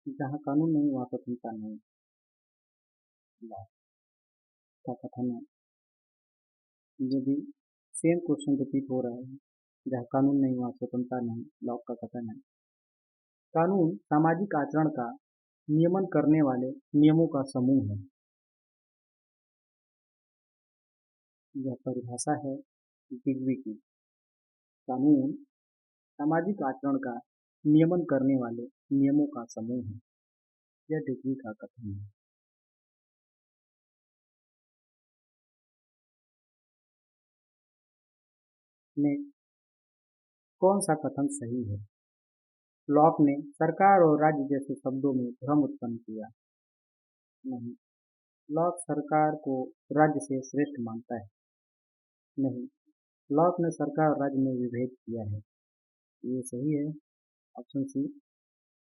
जहाँ कानून नहीं वहाँ स्वतंत्रता नहीं, लॉक का कथन है। ये भी सेम क्वेश्चन रिपीट हो रहा है। जहाँ कानून नहीं वहाँ स्वतंत्रता नहीं, लॉक का कथन है। कानून सामाजिक आचरण का नियमन करने वाले नियमों का समूह है। यह परिभाषा है डिग्री की। कानून सामाजिक आचरण का नियमन करने वाले नियमों का समूह है, यह डिग्री का कथन है। में कौन सा कथन सही है? लॉक ने सरकार और राज्य जैसे शब्दों में भ्रम उत्पन्न किया। नहीं, लॉक सरकार को राज्य से श्रेष्ठ मानता है। नहीं, लॉक ने सरकार और राज्य में विभेद किया है। ये सही है, ऑप्शन सी।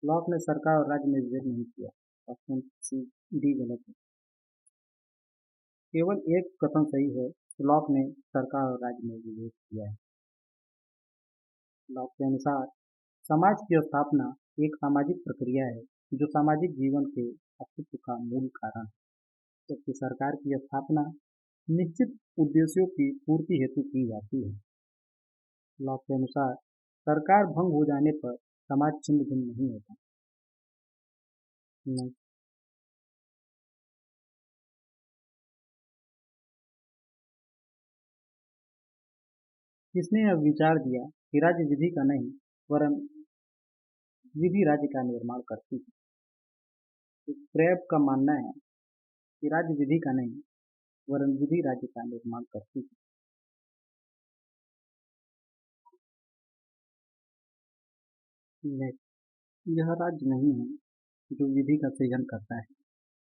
लॉक ने सरकार और राज्य में विभेद नहीं किया, ऑप्शन सी डी गलत है। केवल एक कथन सही है, लॉक ने सरकार और राज्य में विभेद किया है। लॉक के अनुसार समाज की स्थापना एक सामाजिक प्रक्रिया है जो सामाजिक जीवन के अस्तित्व का मूल कारण है, जबकि सरकार की स्थापना निश्चित उद्देश्यों की पूर्ति हेतु की जाती है। लॉक के अनुसार सरकार भंग हो जाने पर समाज छिन्न भिन्न नहीं होता। नहीं, किसने यह विचार दिया कि राज्य विधि का नहीं वरन विधि राज्य का निर्माण करती है? तो क्रैब का मानना है कि राज्य विधि का नहीं वरन विधि राज्य का निर्माण करती है। नेक्स्ट, यह राज्य नहीं है जो विधि का सृजन करता है,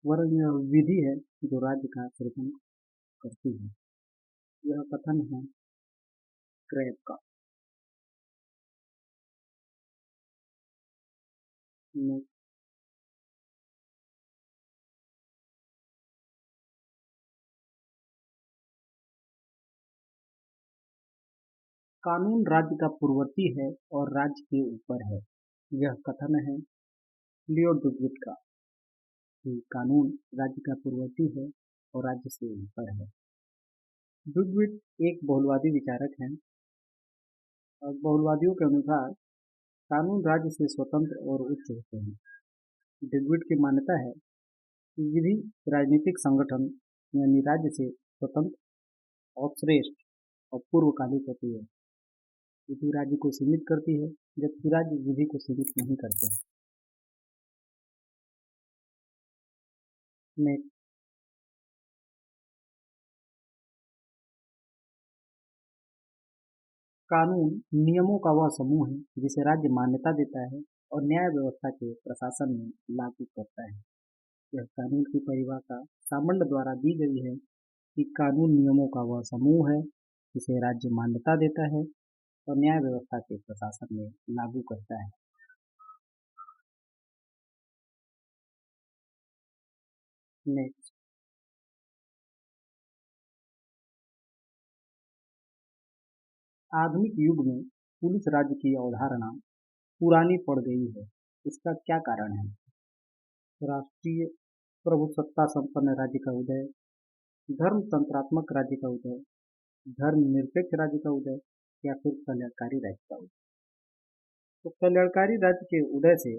वरन यह विधि है जो राज्य का सृजन करती है। यह कथन है क्रैब का। नेक्स्ट, कानून राज्य का पूर्ववर्ती है और राज्य के ऊपर है। यह कथन है लियो डुगविट का कि कानून राज्य का पूर्ववर्ती है और राज्य से ऊपर है। डुगविट एक बहुलवादी विचारक हैं और बहुलवादियों के अनुसार कानून राज्य से स्वतंत्र और उच्च होते हैं। डुगविट की मान्यता है कि विधि राजनीतिक संगठन यानी राज्य से स्वतंत्र और श्रेष्ठ और पूर्वकालिक होती है। विधि राज्य को सीमित करती है जबकि राज्य विधि को सीमित नहीं करते। नेक्स्ट, कानून नियमों का वह समूह है जिसे राज्य मान्यता देता है और न्याय व्यवस्था के प्रशासन में लागू करता है। यह कानून की परिभाषा सामंड द्वारा दी गई है कि कानून नियमों का वह समूह है जिसे राज्य मान्यता देता है और न्याय व्यवस्था के प्रशासन में लागू करता है। नेक्स्ट, आधुनिक युग में पुलिस राज्य की अवधारणा पुरानी पड़ गई है। इसका क्या कारण है? राष्ट्रीय प्रभुसत्ता संपन्न राज्य का उदय, धर्मतंत्रात्मक राज्य का उदय, धर्मनिरपेक्ष राज्य का उदय या फिर कल्याणकारी राज्य का उदय। तो कल्याणकारी राज्य के उदय से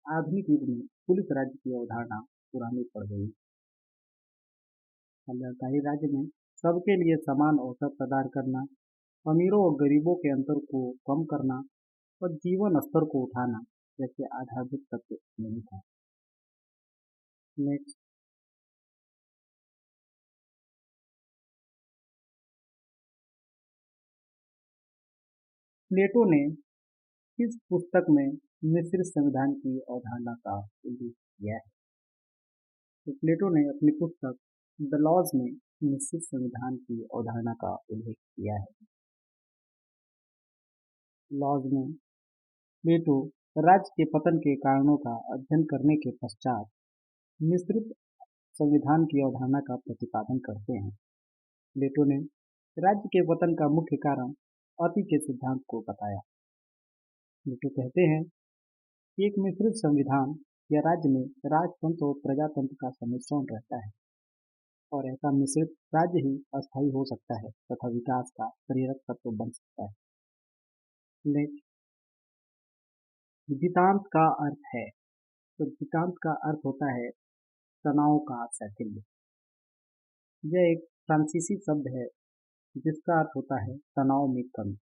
आधुनिक युग में पुलिस राज्य की अवधारणा पुरानी पड़ गई। कल्याणकारी राज्य में सबके लिए समान अवसर प्रदान करना, अमीरों और गरीबों के अंतर को कम करना और जीवन स्तर को उठाना जैसे आधारभूत तत्व नहीं था। नेक्स्ट, प्लेटो ने इस पुस्तक में मिश्रित संविधान की अवधारणा का उल्लेख किया है। तो प्लेटो ने अपनी पुस्तक द लॉज में मिश्रित संविधान की अवधारणा का उल्लेख किया है। लॉज में प्लेटो राज्य के पतन के कारणों का अध्ययन करने के पश्चात मिश्रित संविधान की अवधारणा का प्रतिपादन करते हैं। प्लेटो ने राज्य के पतन का मुख्य कारण अति के सिद्धांत को बताया। प्लेटो कहते हैं कि एक मिश्रित संविधान या राज्य में राजतंत्र और प्रजातंत्र का सम्मिश्रण रहता है और ऐसा मिश्रित राज्य ही अस्थायी हो सकता है तथा विकास का प्रेरक तत्व बन सकता है। नेक्स्ट, जितांत का अर्थ है। तो जितांत का अर्थ होता है तनाव का शैथिल्य। यह एक फ्रांसीसी शब्द है जिसका अर्थ होता है तनाव में कमी।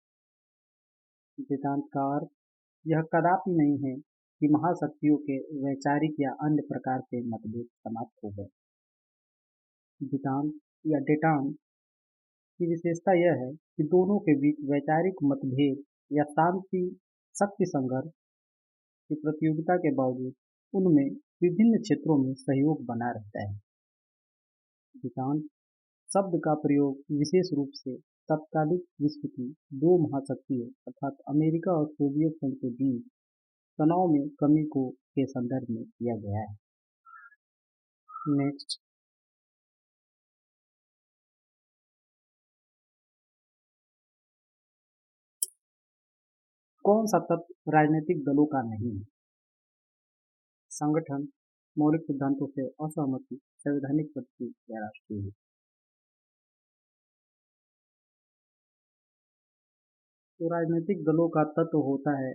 जितांत का अर्थ यह कदापि नहीं है कि महाशक्तियों के वैचारिक या अन्य प्रकार के मतभेद समाप्त हो गए। जितांत या डेटांत की विशेषता यह है कि दोनों के बीच वैचारिक मतभेद या शांति शक्ति संघर्ष की प्रतियोगिता के बावजूद उनमें विभिन्न क्षेत्रों में सहयोग बना रहता है। जितांत शब्द का प्रयोग विशेष रूप से तत्कालिक विश्व की दो महाशक्तियों अर्थात अमेरिका और सोवियत संघ के बीच तनाव में कमी को के संदर्भ में किया गया है। नेक्स्ट, कौन सा तत्व राजनीतिक दलों का नहीं है? संगठन, मौलिक सिद्धांतों से असहमति, संवैधानिक पद्धति या राष्ट्रीय हित। तो राजनीतिक दलों का तत्व होता है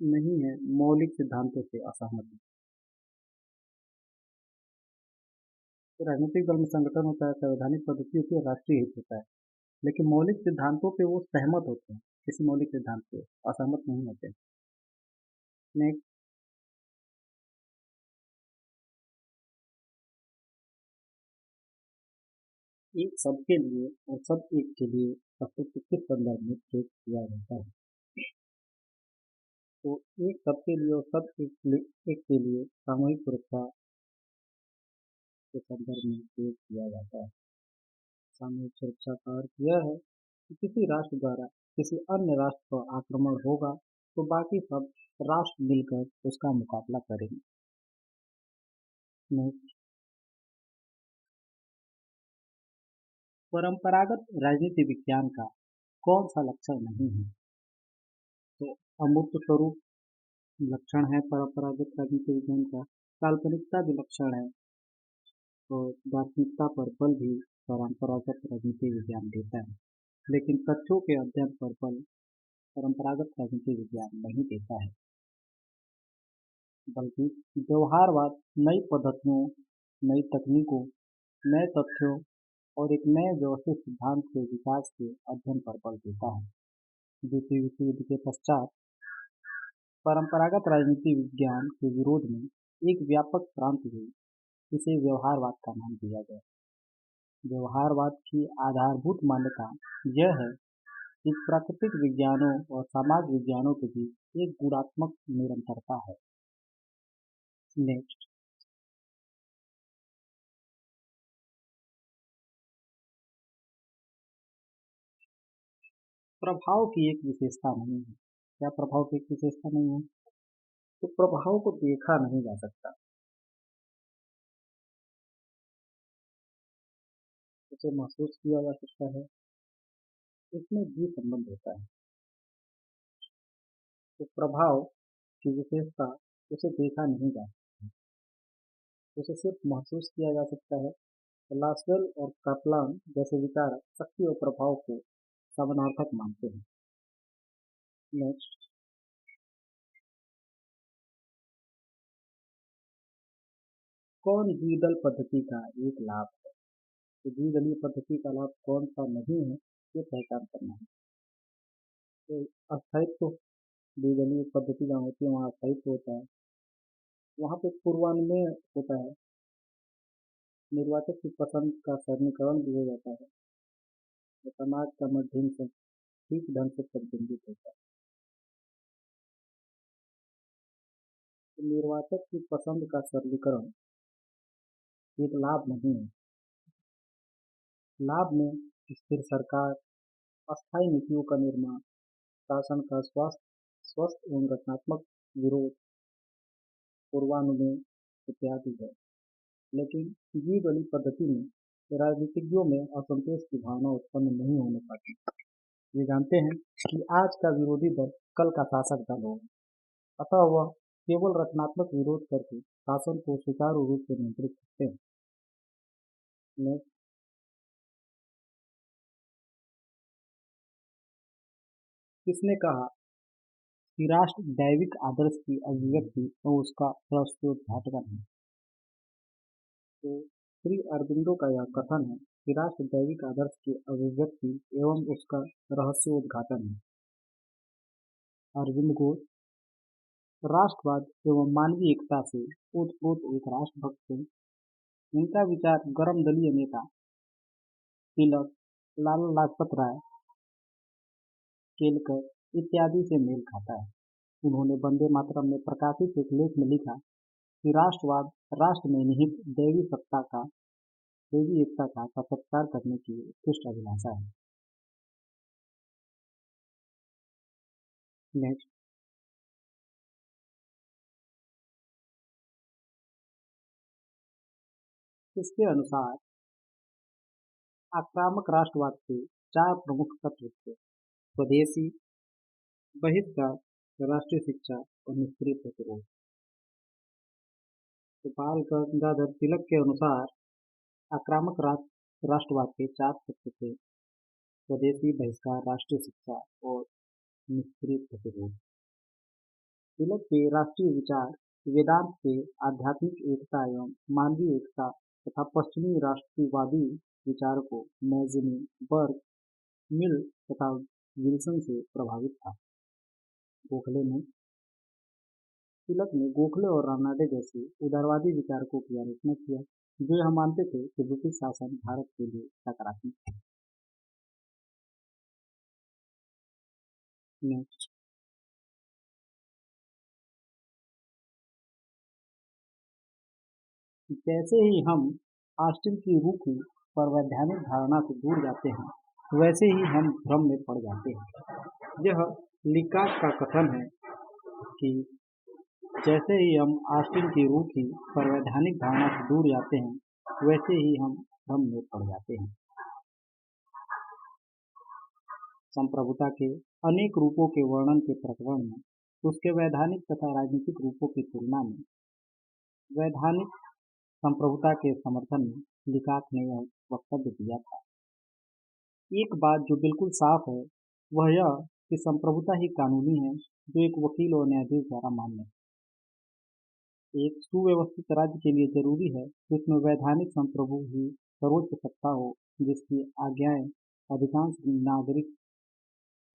नहीं है मौलिक सिद्धांतों से असहमति। तो राजनीतिक दल में संगठन होता है, संवैधानिक पद्धति होती है, राष्ट्रीय हित होता है। लेकिन मौलिक सिद्धांतों पे वो सहमत होते हैं, किसी मौलिक सिद्धांत पे असहमत नहीं होते। नेक्स्ट, एक सबके लिए और सब एक के लिए अस्तित्व किस संदर्भ में प्रयोग किया जाता है? तो एक सबके लिए और सब एक के लिए सामूहिक सुरक्षा के संदर्भ में प्रयोग किया जाता है। सामूहिक सुरक्षा का अर्थ यह है कि किसी राष्ट्र द्वारा किसी अन्य राष्ट्र पर आक्रमण होगा तो बाकी सब राष्ट्र मिलकर उसका मुकाबला करेंगे। नेक्स्ट, परंपरागत राजनीति विज्ञान का कौन सा लक्षण नहीं है? तो अमूर्त स्वरूप लक्षण है परंपरागत राजनीति विज्ञान का, काल्पनिकता भी लक्षण है और दार्शनिकता पर बल भी परंपरागत राजनीति विज्ञान देता है। लेकिन तथ्यों के अध्ययन पर बल परंपरागत राजनीति विज्ञान नहीं देता है, बल्कि व्यवहारवाद नई पद्धतियों, नई तकनीकों, नए तथ्यों और एक नए व्यवस्थित सिद्धांत के विकास के अध्ययन पर बल देता है। द्वितीय विश्व युद्ध के पश्चात परंपरागत राजनीति विज्ञान के विरोध में एक व्यापक क्रांति हुई, इसे व्यवहारवाद का नाम दिया गया। व्यवहारवाद की आधारभूत मान्यता यह है कि प्राकृतिक विज्ञानों और समाज विज्ञानों के बीच एक गुणात्मक निरंतरता है। नेक्स्ट, प्रभाव की एक विशेषता नहीं है। क्या प्रभाव की एक विशेषता नहीं है? तो प्रभाव को देखा नहीं जा सकता, उसे महसूस किया जा सकता है। इसमें भी संबंध होता है। तो प्रभाव की विशेषता उसे देखा नहीं जा सकता, उसे सिर्फ महसूस किया जा सकता है। लास्वेल और कापलान जैसे विचारक शक्ति और प्रभाव को समानार्थक मानते हैं। नेक्स्ट, कौन द्विदल पद्धति का एक लाभ है? तो द्विदलीय पद्धति का लाभ कौन सा नहीं है, ये पहचान करना है। तो अस्थायित्व, द्विदलीय पद्धति जहाँ होती है वहाँ अस्थायित्व होता है, वहाँ पे पूर्वानुमेय होता है, निर्वाचक की पसंद का समीकरण भी हो जाता है और समाज का मध्यम से ठीक ढंग से प्रतिबिंबित होता है। तो निर्वाचक की पसंद का सरलीकरण एक लाभ नहीं है। लाभ में स्थिर सरकार, अस्थायी नीतियों का निर्माण, शासन का स्वस्थ एवं रचनात्मक विरोध, पूर्वानुमेय इत्यादि है। लेकिन द्विदलीय पद्धति में राजनीतिज्ञों में असंतोष की भावना उत्पन्न नहीं होने पाती। ये जानते हैं कि आज का विरोधी दल कल का शासक दल होगा, अतः वह केवल रचनात्मक विरोध करके शासन को सुचारू रूप से नियंत्रित करते हैं। नेक्स्ट, किसने कहा कि राष्ट्र दैविक आदर्श की अभिव्यक्ति और उसका राष्ट्रोद्घाटन है? तो श्री अरबिंदो का यह कथन है कि राष्ट्र दैविक आदर्श की अभिव्यक्ति एवं उसका रहस्योद्घाटन है। अरविंद घोष राष्ट्रवाद एवं मानवीय एकता से ओतप्रोत एक राष्ट्रभक्त थे। इनका विचार गर्म दलीय नेता तिलक, लाला लाजपत राय, केलकर इत्यादि से मेल खाता है। उन्होंने वंदे मातरम में प्रकाशित एक लेख में लिखा कि राष्ट्रवाद राष्ट्र में निहित दैवी एकता का साक्षात्कार करने की उत्कृष्ट अभिलाषा है। नेक्स्ट, इसके अनुसार आक्रामक राष्ट्रवाद के चार प्रमुख तत्व थे: स्वदेशी, बहिष्कार, राष्ट्रीय शिक्षा और निष्क्रिय प्रतिरोध। तो बाल गंगाधर तिलक के अनुसार आक्रामक राष्ट्रवाद के चार तत्व थे: स्वदेशी, बहिष्कार, राष्ट्रीय शिक्षा और निष्क्रिय प्रतिरोध। तिलक के राष्ट्रीय विचार वेदांत के आध्यात्मिक एकता एवं मानवीय एकता तथा पश्चिमी राष्ट्रवादी विचारकों मैजिनी, बर्क, मिल तथा विल्सन से प्रभावित था। गोखले ने तिलक ने गोखले और रानाडे जैसे उदारवादी विचारकों की आलोचना किया, जो यह मानते थे कि ब्रिटिश शासन भारत के लिए सकारात्मक है। नेक्स्ट, जैसे ही हम ऑस्टिन की रूखी पर वैधानिक धारणा से दूर जाते हैं, वैसे ही हम भ्रम में पड़ जाते हैं। यह लिकाक का कथन है कि जैसे ही हम ऑस्टिन की रूखी पर वैधानिक धारणा से दूर जाते हैं, वैसे ही हम भ्रम में पड़ जाते हैं। संप्रभुता के अनेक रूपों के वर्णन के प्रकरण में उसके वैधानिक तथा राजनीतिक रूपों की तुलना में वैधानिक संप्रभुता के समर्थन में लिकाक ने यह वक्तव्य दिया था। एक बात जो बिल्कुल साफ है वह यह कि संप्रभुता ही कानूनी है जो एक वकील और न्यायाधीश द्वारा मान्य है। एक सुव्यवस्थित राज्य के लिए जरूरी है कि उसमें वैधानिक संप्रभु ही सर्वोच्च सत्ता हो जिसकी आज्ञाएं अधिकांश नागरिक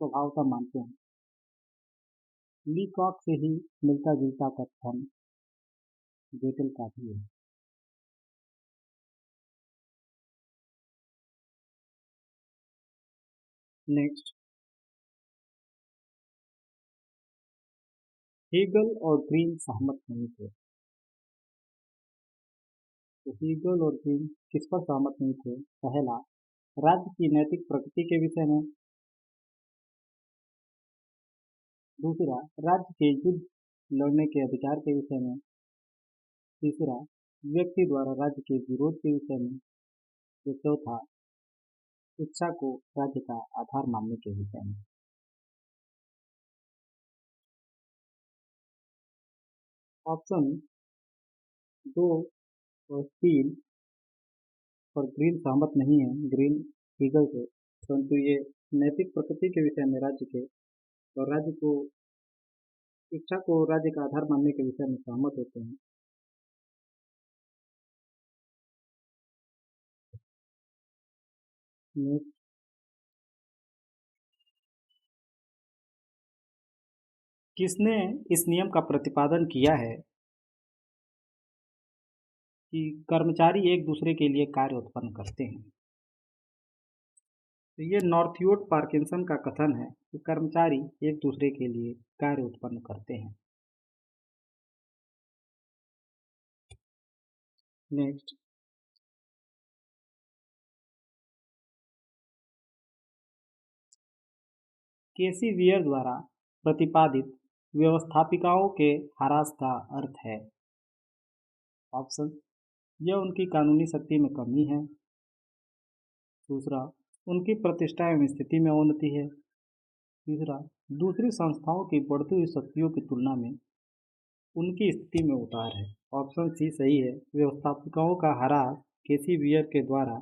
स्वभावतः मानते हैं। लीकॉक से ही मिलता जुलता कथन गेटल का भी है। नेक्स्ट, हीगल और ग्रीन सहमत नहीं थे। तो हीगल और ग्रीन किस पर सहमत नहीं थे? पहला, राज्य की नैतिक प्रकृति के विषय में। दूसरा, राज्य के युद्ध लड़ने के अधिकार के विषय में। तीसरा, व्यक्ति द्वारा राज्य के विरोध के विषय में। जो चौथा, इच्छा को राज्य का आधार मानने के विषय में। ऑप्शन 2 और 3 पर ग्रीन सहमत नहीं है, ग्रीन हीगल से, परंतु ये नैतिक प्रकृति के विषय में राज्य के और राज्य को इच्छा को राज्य का आधार मानने के विषय में सहमत होते हैं। नेक्स्ट, किसने इस नियम का प्रतिपादन किया है कि कर्मचारी एक दूसरे के लिए कार्य उत्पन्न करते हैं? तो ये नॉर्थव्यूड पार्किंसन का कथन है कि कर्मचारी एक दूसरे के लिए कार्य उत्पन्न करते हैं। नेक्स्ट, केसी वियर द्वारा प्रतिपादित व्यवस्थापिकाओं के ह्रास का अर्थ है। ऑप्शन, यह उनकी कानूनी शक्ति में कमी है। दूसरा, उनकी प्रतिष्ठा एवं स्थिति में अवनति है। तीसरा, दूसरी संस्थाओं की बढ़ती हुई शक्तियों की तुलना में उनकी स्थिति में उतार है। ऑप्शन सी सही है। व्यवस्थापिकाओं का ह्रास केसी वियर के द्वारा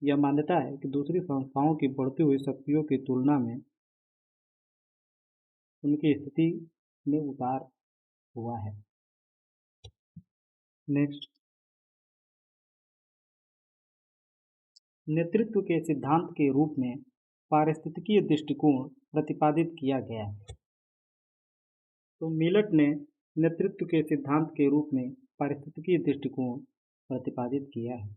यह मान्यता है कि दूसरी संस्थाओं की बढ़ती हुई शक्तियों की तुलना में उनकी स्थिति में उतार हुआ है। नेक्स्ट, नेतृत्व के सिद्धांत के रूप में पारिस्थितिकीय दृष्टिकोण प्रतिपादित किया गया। तो मिलट ने नेतृत्व के सिद्धांत के रूप में पारिस्थितिकीय दृष्टिकोण प्रतिपादित किया है।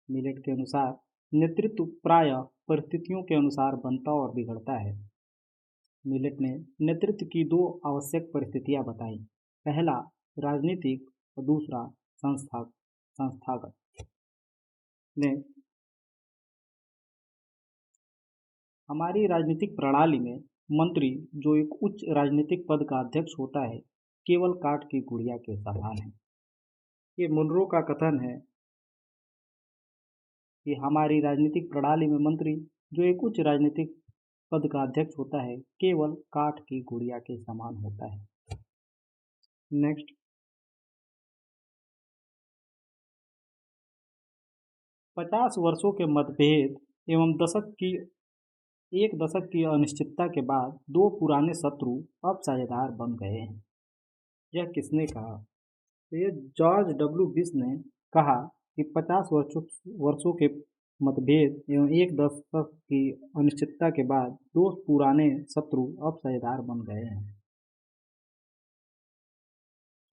मिलट के अनुसार नेतृत्व प्रायः परिस्थितियों के अनुसार बनता और बिगड़ता है। मिलट ने नेतृत्व की दो आवश्यक परिस्थितियां बताई, पहला राजनीतिक और दूसरा संस्थागत। ने हमारी राजनीतिक प्रणाली में मंत्री जो एक उच्च राजनीतिक पद का अध्यक्ष होता है केवल काठ की गुड़िया के समान है। ये मुनरो का कथन है कि हमारी राजनीतिक प्रणाली में मंत्री जो एक उच्च राजनीतिक पद का अध्यक्ष होता है केवल काठ की गुड़िया के समान होता है। नेक्स्ट, 50 वर्षों के मतभेद एवं एक दशक की अनिश्चितता के बाद दो पुराने शत्रु अब साझेदार बन गए हैं। यह किसने कहा? तो ये जॉर्ज डब्ल्यू बुश ने कहा कि 50 वर्षों के मतभेद एवं एक दशक की अनिश्चितता के बाद दो पुराने शत्रु अब साझेदार बन गए हैं।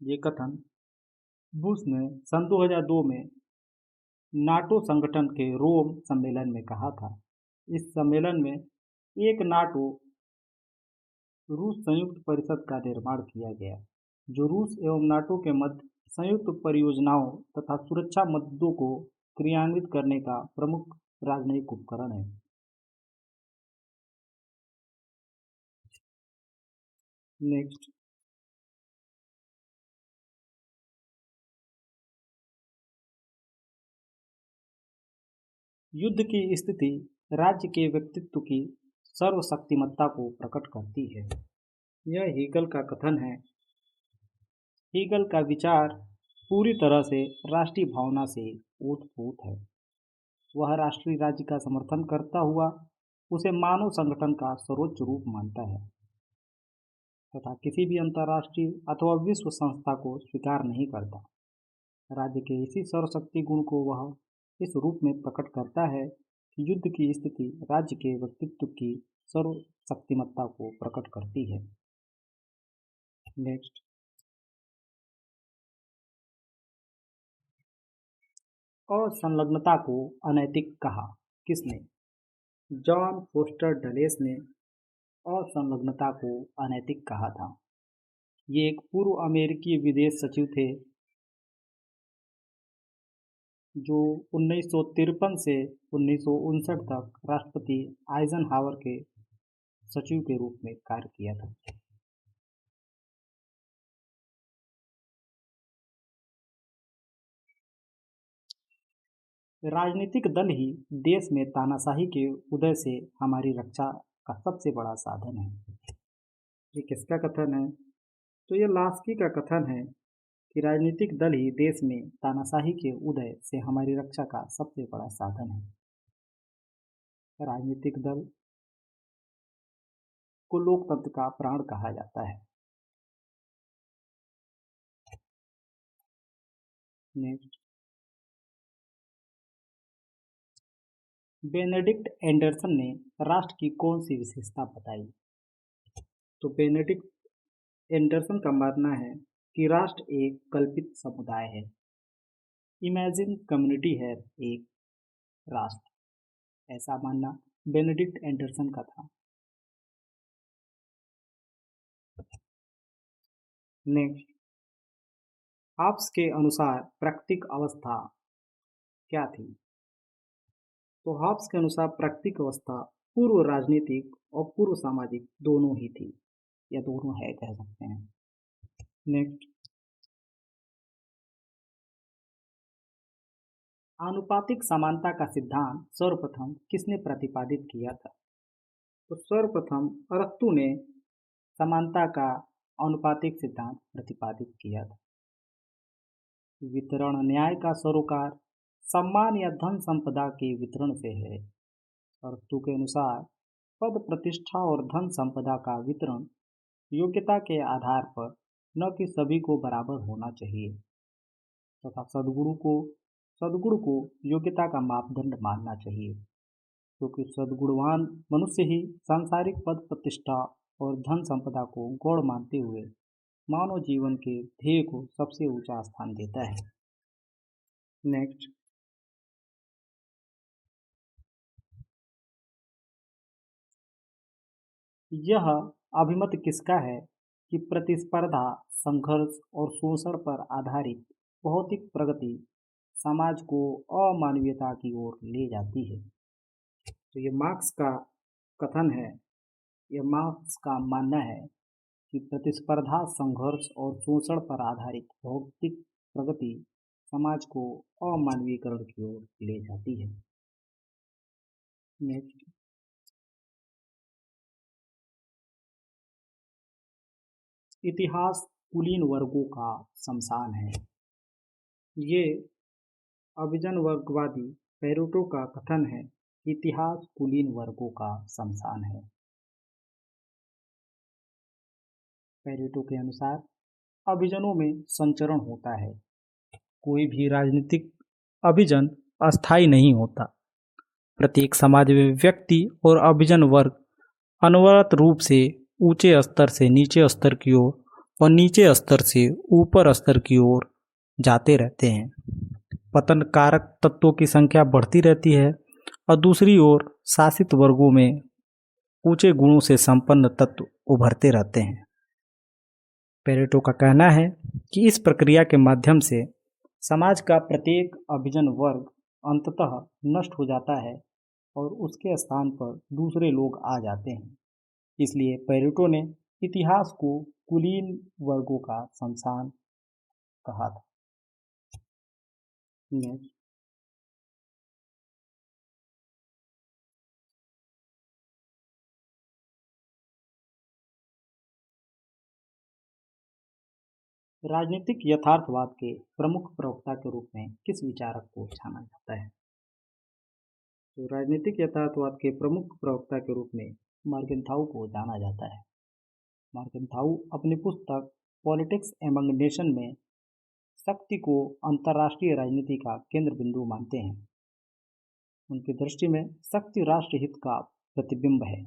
ये कथन बुश ने सन 2002 में नाटो संगठन के रोम सम्मेलन में कहा था। इस सम्मेलन में एक नाटो रूस संयुक्त परिषद का निर्माण किया गया जो रूस एवं नाटो के मध्य संयुक्त परियोजनाओं तथा सुरक्षा मुद्दों को क्रियान्वित करने का प्रमुख राजनयिक उपकरण है। नेक्स्ट, युद्ध की स्थिति राज्य के व्यक्तित्व की सर्वशक्तिमत्ता को प्रकट करती है। यह हीगल का कथन है। हीगल का विचार पूरी तरह से राष्ट्रीय भावना से ओतप्रोत है। वह राष्ट्रीय राज्य का समर्थन करता हुआ उसे मानव संगठन का सर्वोच्च रूप मानता है तथा किसी भी अंतर्राष्ट्रीय अथवा विश्व संस्था को स्वीकार नहीं करता। राज्य के इसी सर्वशक्ति गुण को वह इस रूप में प्रकट करता है कि युद्ध की स्थिति राज्य के व्यक्तित्व की सर्वशक्तिमत्ता को प्रकट करती है। नेक्स्ट, असंलग्नता को अनैतिक कहा किसने? जॉन फोस्टर डलेस ने असंलग्नता को अनैतिक कहा था। ये एक पूर्व अमेरिकी विदेश सचिव थे जो 1953 से 1959 तक राष्ट्रपति आइजनहावर के सचिव के रूप में कार्य किया था। राजनीतिक दल ही देश में तानाशाही के उदय से हमारी रक्षा का सबसे बड़ा साधन है। ये किसका कथन है? तो ये लास्की का कथन है कि राजनीतिक दल ही देश में तानाशाही के उदय से हमारी रक्षा का सबसे बड़ा साधन है। राजनीतिक दल को लोकतंत्र का प्राण कहा जाता है। नेक्स्ट, बेनेडिक्ट एंडरसन ने राष्ट्र की कौन सी विशेषता बताई? तो बेनेडिक्ट एंडरसन का मानना है कि राष्ट्र एक कल्पित समुदाय है। इमेजिन कम्युनिटी है एक राष्ट्र, ऐसा मानना बेनेडिक्ट एंडरसन का था। नेक्स्ट, हॉब्स के अनुसार प्राकृतिक अवस्था क्या थी? तो हॉब्स के अनुसार प्राकृतिक अवस्था पूर्व राजनीतिक और पूर्व सामाजिक दोनों ही थी, या दोनों है कह सकते हैं। नेक्स्ट, आनुपातिक समानता का सिद्धांत सर्वप्रथम किसने प्रतिपादित किया था? तो सर्वप्रथम अरस्तु ने समानता का आनुपातिक सिद्धांत प्रतिपादित किया था। वितरण न्याय का सरोकार सम्मान या धन संपदा के वितरण से है। अरस्तु के अनुसार पद प्रतिष्ठा और धन संपदा का वितरण योग्यता के आधार पर न कि सभी को बराबर होना चाहिए तथा सद्गुण को योग्यता का मापदंड मानना चाहिए, क्योंकि सद्गुणवान मनुष्य ही सांसारिक पद प्रतिष्ठा और धन संपदा को गौण मानते हुए मानव जीवन के ध्येय को सबसे ऊंचा स्थान देता है। नेक्स्ट, यह अभिमत किसका है कि प्रतिस्पर्धा, संघर्ष और शोषण पर आधारित भौतिक प्रगति समाज को अमानवीयता की ओर ले जाती है? तो ये मार्क्स का कथन है, यह मार्क्स का मानना है कि प्रतिस्पर्धा, संघर्ष और शोषण पर आधारित भौतिक प्रगति समाज को अमानवीकरण की ओर ले जाती है। नेक्स्ट, इतिहास कुलीन वर्गों का शमशान है। ये अभिजनवर्गवादी पेरेटो का कथन है, इतिहास कुलीन वर्गों का शमशान है। पेरेटो के अनुसार अभिजनों में संचरण होता है। कोई भी राजनीतिक अभिजन अस्थायी नहीं होता। प्रत्येक समाज में व्यक्ति और अभिजन वर्ग अनवरत रूप से ऊंचे स्तर से नीचे स्तर की ओर और नीचे स्तर से ऊपर स्तर की ओर जाते रहते हैं। पतन कारक तत्वों की संख्या बढ़ती रहती है और दूसरी ओर शासित वर्गों में ऊंचे गुणों से संपन्न तत्व उभरते रहते हैं। पेरेटो का कहना है कि इस प्रक्रिया के माध्यम से समाज का प्रत्येक अभिजन वर्ग अंततः नष्ट हो जाता है और उसके स्थान पर दूसरे लोग आ जाते हैं। इसलिए पेरेटो ने इतिहास को कुलीन वर्गों का शमशान कहा था। नेक्स्ट, राजनीतिक यथार्थवाद के प्रमुख प्रवक्ता के रूप में किस विचारक को जाना जाता है? तो राजनीतिक यथार्थवाद के प्रमुख प्रवक्ता के रूप में मर्केंथाउ को जाना जाता है। मर्केंथाउ अपनी पुस्तक पॉलिटिक्स एमंग नेशन में शक्ति को अंतर्राष्ट्रीय राजनीति का केंद्र बिंदु मानते हैं। उनकी दृष्टि में शक्ति राष्ट्र हित का प्रतिबिंब है।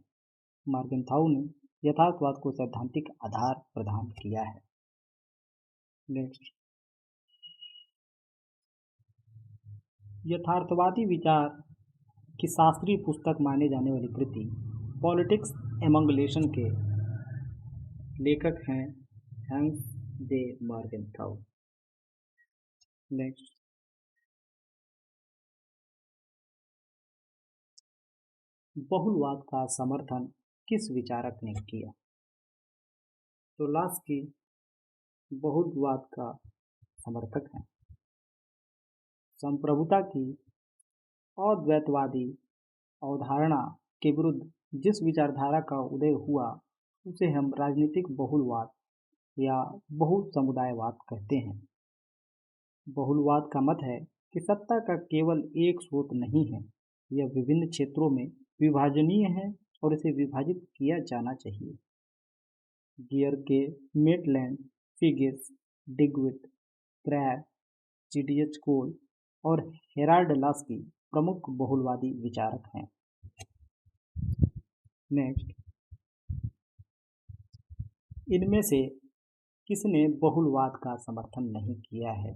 मर्केंथाउ ने यथार्थवाद को सैद्धांतिक आधार प्रदान किया है। नेक्स्ट, यथार्थवादी विचार की शास्त्रीय पुस्तक माने जाने वाली कृति पॉलिटिक्स एमंग नेशन के लेखक हैं हैंस जे मर्केंथाउ। नेक्स्ट, बहुलवाद का समर्थन किस विचारक ने किया? तो लास्की बहुलवाद का समर्थक हैं। संप्रभुता की अद्वैतवादी अवधारणा के विरुद्ध जिस विचारधारा का उदय हुआ उसे हम राजनीतिक बहुलवाद या बहुसमुदायवाद कहते हैं। बहुलवाद का मत है कि सत्ता का केवल एक स्रोत नहीं है, यह विभिन्न क्षेत्रों में विभाजनीय है और इसे विभाजित किया जाना चाहिए। गियर के, मेटलैंड, फिगिस, डिग्विट, क्रैब, जीडीएच कोल और हेराल्ड लास्की प्रमुख बहुलवादी विचारक हैं। नेक्स्ट, इनमें से किसने बहुलवाद का समर्थन नहीं किया है?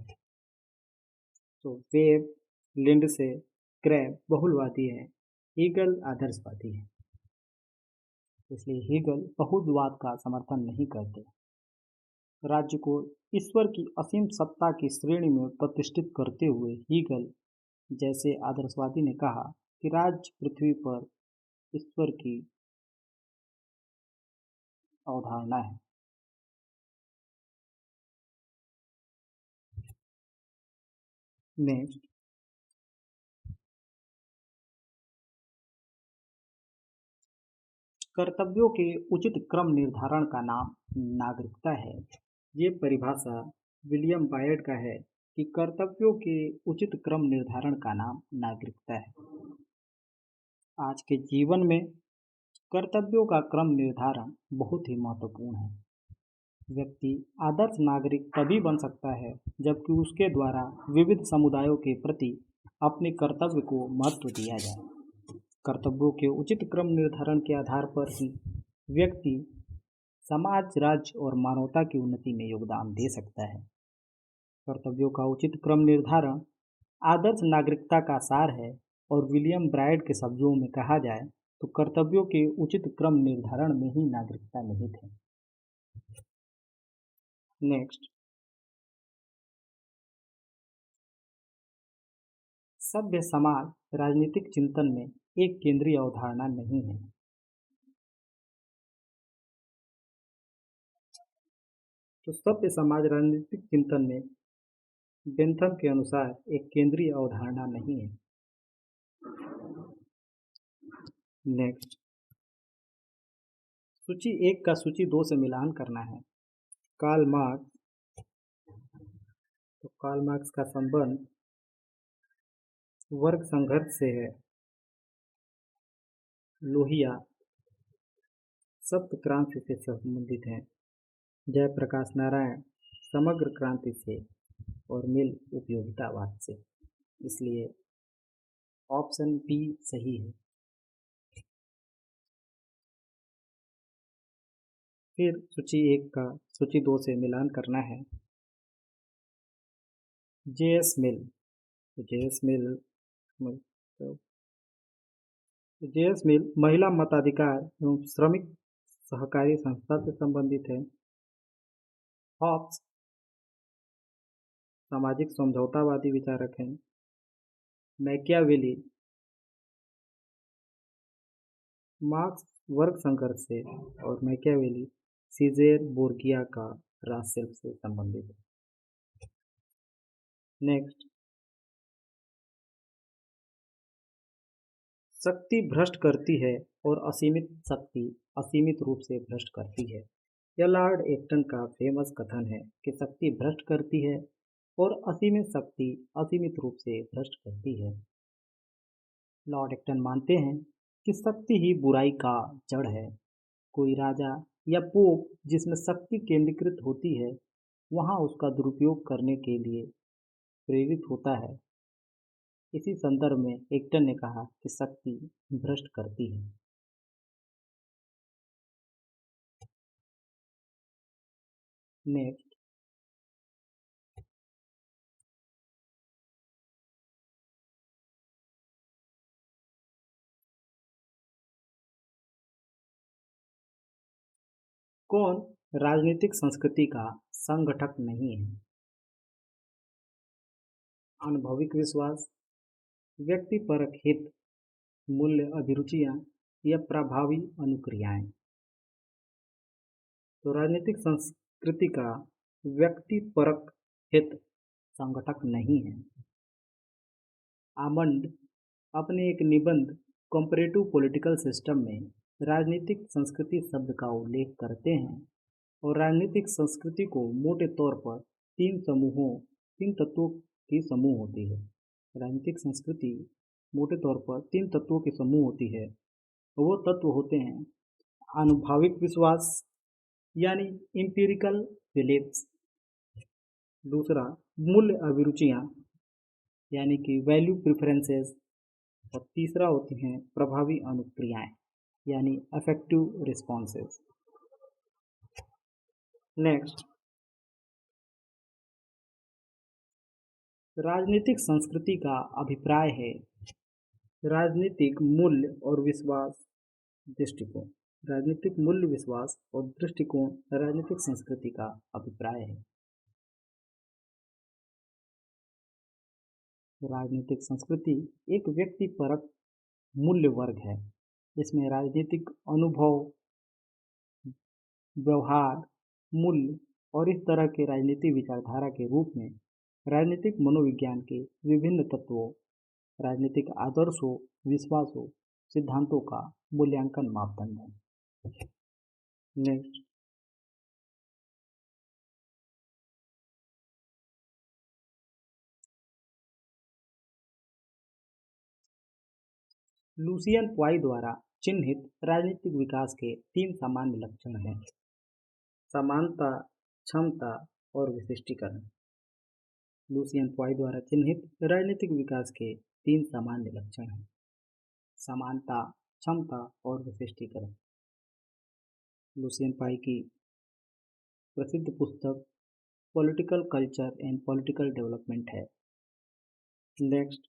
तो वेब, लिंडसे, क्रैब बहुलवादी है, हीगल आदर्शवादी है। इसलिए हीगल बहुलवाद का समर्थन नहीं करते। राज्य को ईश्वर की असीम सत्ता की श्रेणी में प्रतिष्ठित करते हुए हीगल जैसे आदर्शवादी ने कहा कि राज्य पृथ्वी पर ईश्वर की अवधारणा है। नेक्स्ट, कर्तव्यों के उचित क्रम निर्धारण का नाम नागरिकता है। ये परिभाषा विलियम बायड का है कि कर्तव्यों के उचित क्रम निर्धारण का नाम नागरिकता है। आज के जीवन में कर्तव्यों का क्रम निर्धारण बहुत ही महत्वपूर्ण है। व्यक्ति आदर्श नागरिक तभी बन सकता है जबकि उसके द्वारा विविध समुदायों के प्रति अपने कर्तव्य को महत्व दिया जाए। कर्तव्यों के उचित क्रम निर्धारण के आधार पर ही व्यक्ति समाज, राज्य और मानवता की उन्नति में योगदान दे सकता है। कर्तव्यों का उचित क्रम निर्धारण आदर्श नागरिकता का सार है और विलियम ब्राइड के शब्दों में कहा जाए तो कर्तव्यों के उचित क्रम निर्धारण में ही नागरिकता निहित है। नेक्स्ट, सभ्य समाज राजनीतिक चिंतन में एक केंद्रीय अवधारणा नहीं है। तो सभ्य समाज राजनीतिक चिंतन में बेंथम के अनुसार एक केंद्रीय अवधारणा नहीं है। नेक्स्ट, सूची 1 का सूची 2 से मिलान करना है। कार्ल मार्क्स, तो कार्ल मार्क्स का संबंध वर्ग संघर्ष से है। लोहिया सप्त क्रांति से संबंधित है। जयप्रकाश नारायण समग्र क्रांति से और मिल उपयोगितावाद से। इसलिए ऑप्शन बी सही है। फिर सूची 1 का सूची 2 से मिलान करना है। जेएस मिल, तो जेएस मिल महिला मताधिकार एवं श्रमिक सहकारी संस्था से संबंधित है। हॉब्स सामाजिक समझौतावादी विचारक हैं। मैकियावेली मार्क्स वर्ग संघर्ष से और मैकियावेली सीजेर बोर्गिया का राजशिल्प से संबंधित है। नेक्स्ट, शक्ति भ्रष्ट करती है और असीमित शक्ति असीमित रूप से भ्रष्ट करती है। यह लॉर्ड एक्टन का फेमस कथन है कि शक्ति भ्रष्ट करती है और असीमित शक्ति असीमित रूप से भ्रष्ट करती है। लॉर्ड एक्टन मानते हैं कि शक्ति ही बुराई का जड़ है। कोई राजा या पोप जिसमें शक्ति केंद्रीकृत होती है वहाँ उसका दुरुपयोग करने के लिए प्रेरित होता है। इसी संदर्भ में एक्टन ने कहा कि शक्ति भ्रष्ट करती है। नेक्स्ट, कौन राजनीतिक संस्कृति का संगठक नहीं है? अनुभविक विश्वास, व्यक्तिपरक हित, मूल्य अभिरुचियां या प्रभावी अनुक्रियाएं। तो राजनीतिक संस्कृति का व्यक्तिपरक हित संगठक नहीं है। आमंड अपने एक निबंध कंपैरेटिव पॉलिटिकल सिस्टम में राजनीतिक संस्कृति शब्द का उल्लेख करते हैं और राजनीतिक संस्कृति को मोटे तौर पर तीन तत्वों की समूह होती है। राजनीतिक संस्कृति मोटे तौर पर तीन तत्वों की समूह होती है। वो तत्व होते हैं आनुभाविक विश्वास यानी इम्पीरिकल बिलीफ्स, दूसरा मूल्य अभिरुचियाँ यानी कि वैल्यू प्रेफरेंसेस, और तीसरा होती हैं प्रभावी अनुक्रियाएं यानी अफेक्टिव रिस्पॉन्सेस। नेक्स्ट, राजनीतिक संस्कृति का अभिप्राय है राजनीतिक मूल्य और विश्वास दृष्टिकोण। राजनीतिक मूल्य विश्वास और दृष्टिकोण राजनीतिक संस्कृति का अभिप्राय है। राजनीतिक संस्कृति एक व्यक्तिपरक मूल्य वर्ग है। इसमें राजनीतिक अनुभव, व्यवहार, मूल्य और इस तरह के राजनीतिक विचारधारा के रूप में राजनीतिक मनोविज्ञान के विभिन्न तत्वों, राजनीतिक आदर्शों, विश्वासों, सिद्धांतों का मूल्यांकन मापदंड है। नेक्स्ट, लुसियन पॉय द्वारा चिन्हित राजनीतिक विकास के तीन सामान्य लक्षण हैं: समानता, क्षमता और विशिष्टीकरण। लुसियन पॉय द्वारा चिन्हित राजनीतिक विकास के तीन सामान्य लक्षण हैं: समानता, क्षमता और विशिष्टीकरण। लुसियन पॉय की प्रसिद्ध पुस्तक political culture and political development है। नेक्स्ट,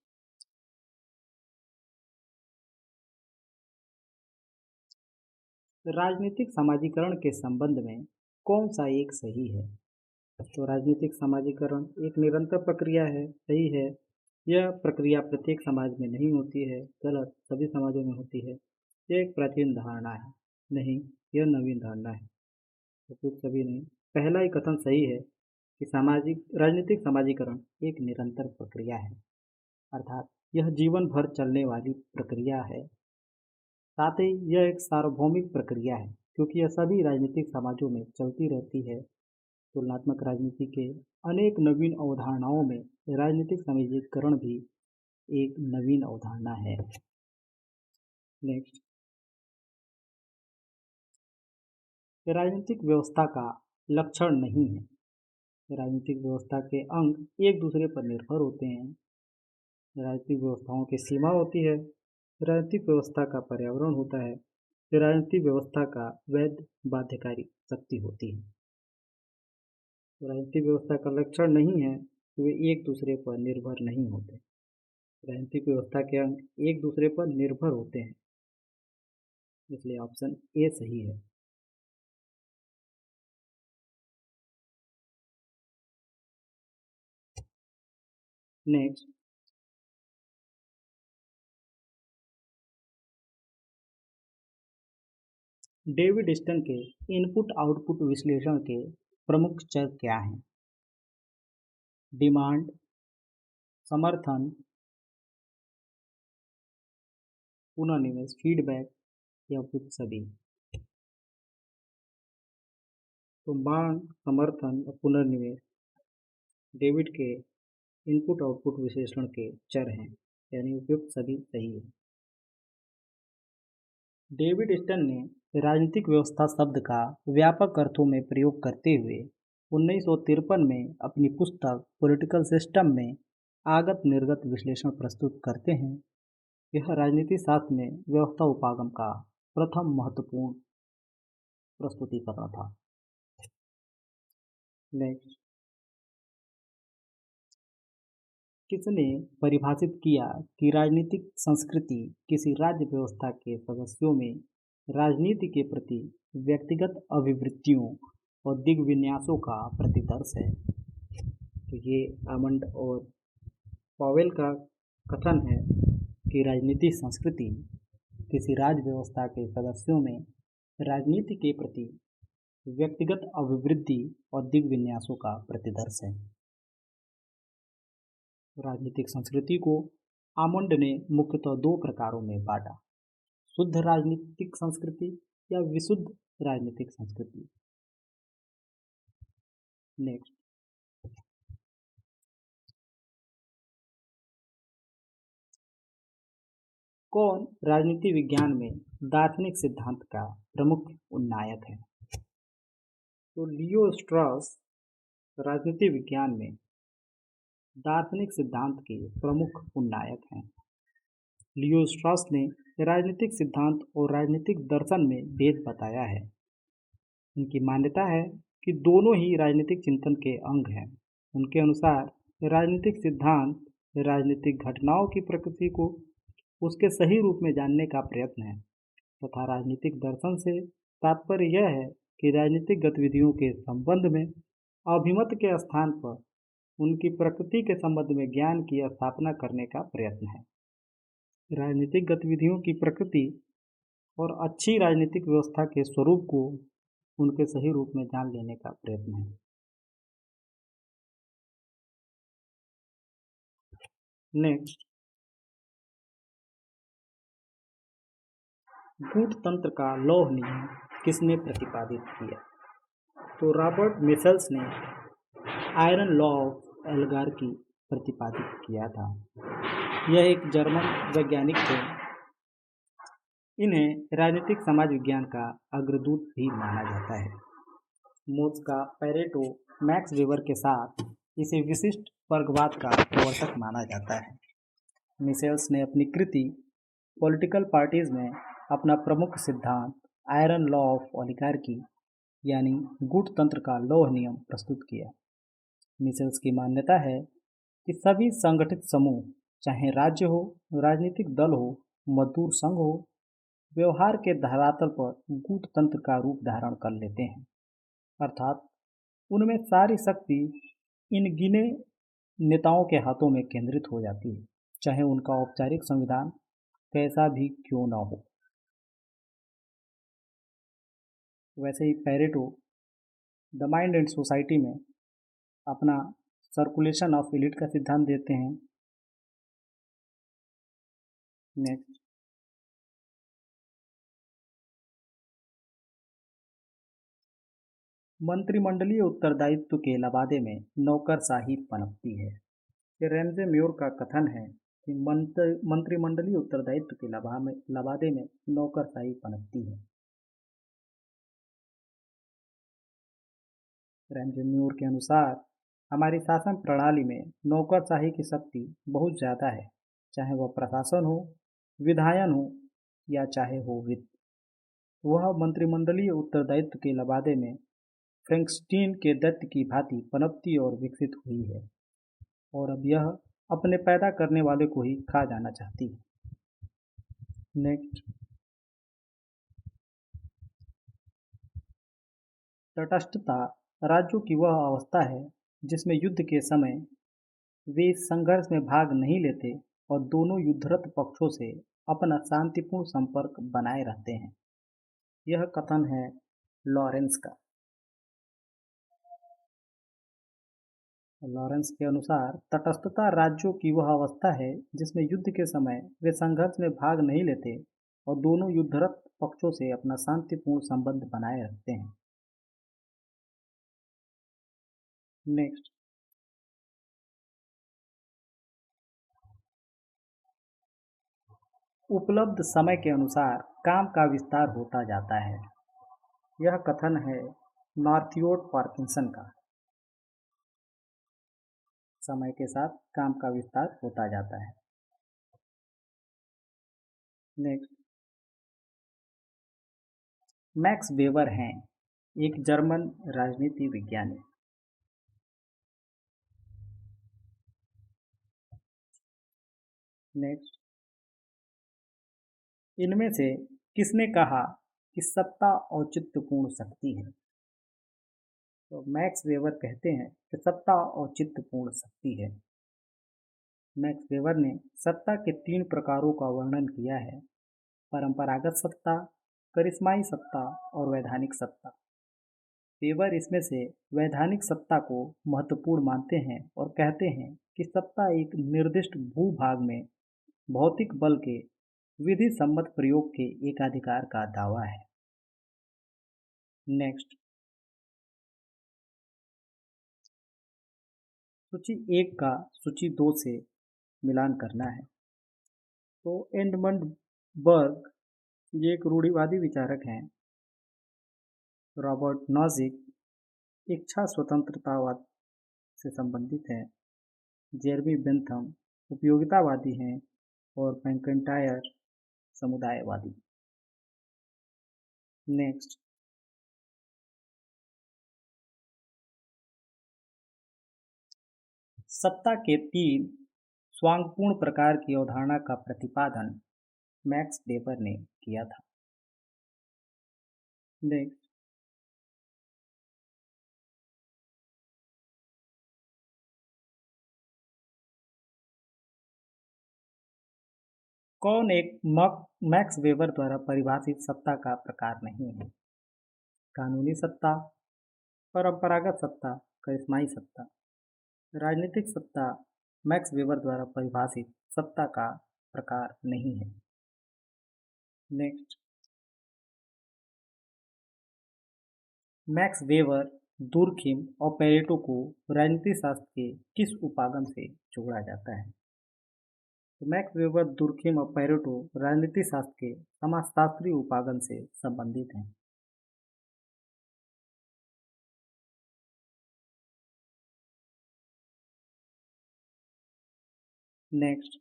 राजनीतिक समाजीकरण के संबंध में कौन सा एक सही है? तो राजनीतिक समाजीकरण एक निरंतर प्रक्रिया है, सही है। यह प्रक्रिया प्रत्येक समाज में नहीं होती है, गलत, सभी समाजों में होती है। यह एक प्राचीन धारणा है, नहीं, यह नवीन धारणा है, उपयुक्त सभी नहीं। पहला ही कथन सही है कि सामाजिक राजनीतिक समाजीकरण एक निरंतर प्रक्रिया है, अर्थात यह जीवन भर चलने वाली प्रक्रिया है। साथ ही यह एक सार्वभौमिक प्रक्रिया है क्योंकि यह सभी राजनीतिक समाजों में चलती रहती है। तुलनात्मक राजनीति के अनेक नवीन अवधारणाओं में राजनीतिक समाजीकरण भी एक नवीन अवधारणा है। नेक्स्ट, राजनीतिक व्यवस्था का लक्षण नहीं है। राजनीतिक व्यवस्था के अंग एक दूसरे पर निर्भर होते हैं। राजनीतिक व्यवस्थाओं की सीमा होती है। राजनीतिक व्यवस्था का पर्यावरण होता है। राजनीतिक व्यवस्था का वैध बाध्यकारी शक्ति होती है। राजनीतिक व्यवस्था का लक्षण नहीं है कि वे एक दूसरे पर निर्भर नहीं होते। राजनीतिक व्यवस्था के अंग एक दूसरे पर निर्भर होते हैं, इसलिए ऑप्शन ए सही है। नेक्स्ट, डेविड स्टन के इनपुट आउटपुट विश्लेषण के प्रमुख चर क्या हैं? डिमांड, समर्थन, पुनर्निवेश, फीडबैक या उपयुक्त सभी। तो मांग, समर्थन और पुनर्निवेश डेविड के इनपुट आउटपुट विश्लेषण के चर हैं, यानी उपयुक्त सभी सही है। डेविड स्टन ने राजनीतिक व्यवस्था शब्द का व्यापक अर्थों में प्रयोग करते हुए 1953 में अपनी पुस्तक पॉलिटिकल सिस्टम में आगत निर्गत विश्लेषण प्रस्तुत करते हैं। यह राजनीति शास्त्र में व्यवस्था उपागम का प्रथम महत्वपूर्ण प्रस्तुतिकरण था। नेक्स्ट, किसने परिभाषित किया कि राजनीतिक संस्कृति किसी राज्य व्यवस्था के सदस्यों में राजनीति के प्रति व्यक्तिगत अभिवृत्तियों और दिग्विन्यासों का प्रतिदर्श है? तो ये आमंड और पॉवेल का कथन है कि राजनीतिक संस्कृति किसी राज्य व्यवस्था के सदस्यों में राजनीति के प्रति व्यक्तिगत अभिवृद्धि और दिग्विन्यासों का प्रतिदर्श है। राजनीतिक संस्कृति को आमंड ने मुख्यतः दो प्रकारों में बांटा, शुद्ध राजनीतिक संस्कृति या विशुद्ध राजनीतिक संस्कृति। नेक्स्ट, कौन राजनीति विज्ञान में दार्शनिक सिद्धांत का प्रमुख उन्नायक है? तो लियो स्ट्रॉस राजनीति विज्ञान में दार्शनिक सिद्धांत के प्रमुख उन्नायक हैं। लियो स्ट्रॉस ने राजनीतिक सिद्धांत और राजनीतिक दर्शन में भेद बताया है। उनकी मान्यता है कि दोनों ही राजनीतिक चिंतन के अंग हैं। उनके अनुसार राजनीतिक सिद्धांत राजनीतिक घटनाओं की प्रकृति को उसके सही रूप में जानने का प्रयत्न है तथा राजनीतिक दर्शन से तात्पर्य यह है कि राजनीतिक गतिविधियों के संबंध में अभिमत के स्थान पर उनकी प्रकृति के संबंध में ज्ञान की स्थापना करने का प्रयत्न है। राजनीतिक गतिविधियों की प्रकृति और अच्छी राजनीतिक व्यवस्था के स्वरूप को उनके सही रूप में जान लेने का प्रयत्न है। नेक्स्ट, गूढ़तंत्र का लौह नियम किसने प्रतिपादित किया? तो रॉबर्ट मिशेल्स ने आयरन लॉ ऑफ एल्गार्की प्रतिपादित किया था। यह एक जर्मन वैज्ञानिक थे। इन्हें राजनीतिक समाज विज्ञान का अग्रदूत भी माना जाता है। मोस्का, पैरेटो, मैक्स वेबर के साथ इसे विशिष्ट वर्गवाद का प्रवर्तक माना जाता है। मिशेल्स ने अपनी कृति पॉलिटिकल पार्टीज में अपना प्रमुख सिद्धांत आयरन लॉ ऑफ ओलिगार्की यानी गूढ़तंत्र का लौह नियम प्रस्तुत किया। मिशेल्स की मान्यता है कि सभी संगठित समूह, चाहे राज्य हो, राजनीतिक दल हो, मजदूर संघ हो, व्यवहार के धरातल पर गूढ़तंत्र का रूप धारण कर लेते हैं, अर्थात उनमें सारी शक्ति इन गिने नेताओं के हाथों में केंद्रित हो जाती है, चाहे उनका औपचारिक संविधान कैसा भी क्यों न हो। वैसे ही Pareto The Mind and Society में अपना सर्कुलेशन ऑफ एलिट का सिद्धांत देते हैं। नेक्स्ट, मंत्रिमंडलीय उत्तरदायित्व के लबादे में नौकरशाही पनपती है। ये रैमजे म्योर का कथन है कि मंत्रिमंडलीय उत्तरदायित्व के लबादे में नौकरशाही पनपती है। रैमजे म्योर के अनुसार हमारी शासन प्रणाली में नौकरशाही की शक्ति बहुत ज़्यादा है, चाहे वह प्रशासन हो, विधायन हो या चाहे हो वित्त। वह मंत्रिमंडलीय उत्तरदायित्व के लबादे में फ्रैंकस्टीन के दैत्य की भांति पनपती और विकसित हुई है और अब यह अपने पैदा करने वाले को ही खा जाना चाहती है। नेक्स्ट, तटस्थता राज्यों की वह अवस्था है जिसमें युद्ध के समय वे इस संघर्ष में भाग नहीं लेते और दोनों युद्धरत पक्षों से अपना शांतिपूर्ण संपर्क बनाए रहते हैं। यह कथन है लॉरेंस का। लॉरेंस के अनुसार तटस्थता राज्यों की वह अवस्था है जिसमें युद्ध के समय वे संघर्ष में भाग नहीं लेते और दोनों युद्धरत पक्षों से अपना शांतिपूर्ण संबंध बनाए रखते हैं। नेक्स्ट, उपलब्ध समय के अनुसार काम का विस्तार होता जाता है। यह कथन है नॉर्थव्योर्ड पार्किंसन का। समय के साथ काम का विस्तार होता जाता है। नेक्स्ट, मैक्स वेबर हैं एक जर्मन राजनीति विज्ञानी। नेक्स्ट, इनमें से किसने कहा कि सत्ता औचित्यपूर्ण शक्ति है? तो मैक्स वेबर कहते हैं कि सत्ता औचित्यपूर्ण शक्ति है। मैक्स वेबर ने सत्ता के 3 प्रकारों का वर्णन किया है: परंपरागत सत्ता, करिश्माई सत्ता और वैधानिक सत्ता। वेबर इसमें से वैधानिक सत्ता को महत्वपूर्ण मानते हैं और कहते हैं कि सत्ता एक निर्दिष्ट भूभाग में भौतिक बल के विधि सम्मत प्रयोग के एकाधिकार का दावा है। नेक्स्ट, सूची 1 का सूची 2 से मिलान करना है। तो एडमंड बर्ग ये एक रूढ़िवादी विचारक हैं। रॉबर्ट नॉजिक इच्छा स्वतंत्रतावाद से संबंधित हैं। जेरमी बेंथम उपयोगितावादी हैं और मैकइंटायर समुदायवादी। नेक्स्ट, सत्ता के 3 स्वांगपूर्ण प्रकार की अवधारणा का प्रतिपादन मैक्स वेबर ने किया था। नेक्स्ट, कौन एक मैक्स वेबर द्वारा परिभाषित सत्ता का प्रकार नहीं है? कानूनी सत्ता, परंपरागत सत्ता, करिश्माई सत्ता। राजनीतिक सत्ता मैक्स वेबर द्वारा परिभाषित सत्ता का प्रकार नहीं है। नेक्स्ट, मैक्स वेबर, दुर्खिम और पेरेटो को राजनीति शास्त्र के किस उपागम से जोड़ा जाता है? तो मैक्स वेबर, दुर्खिम और पेरेटो राजनीति शास्त्र के समाजशास्त्रीय उपागम से संबंधित हैं। नेक्स्ट,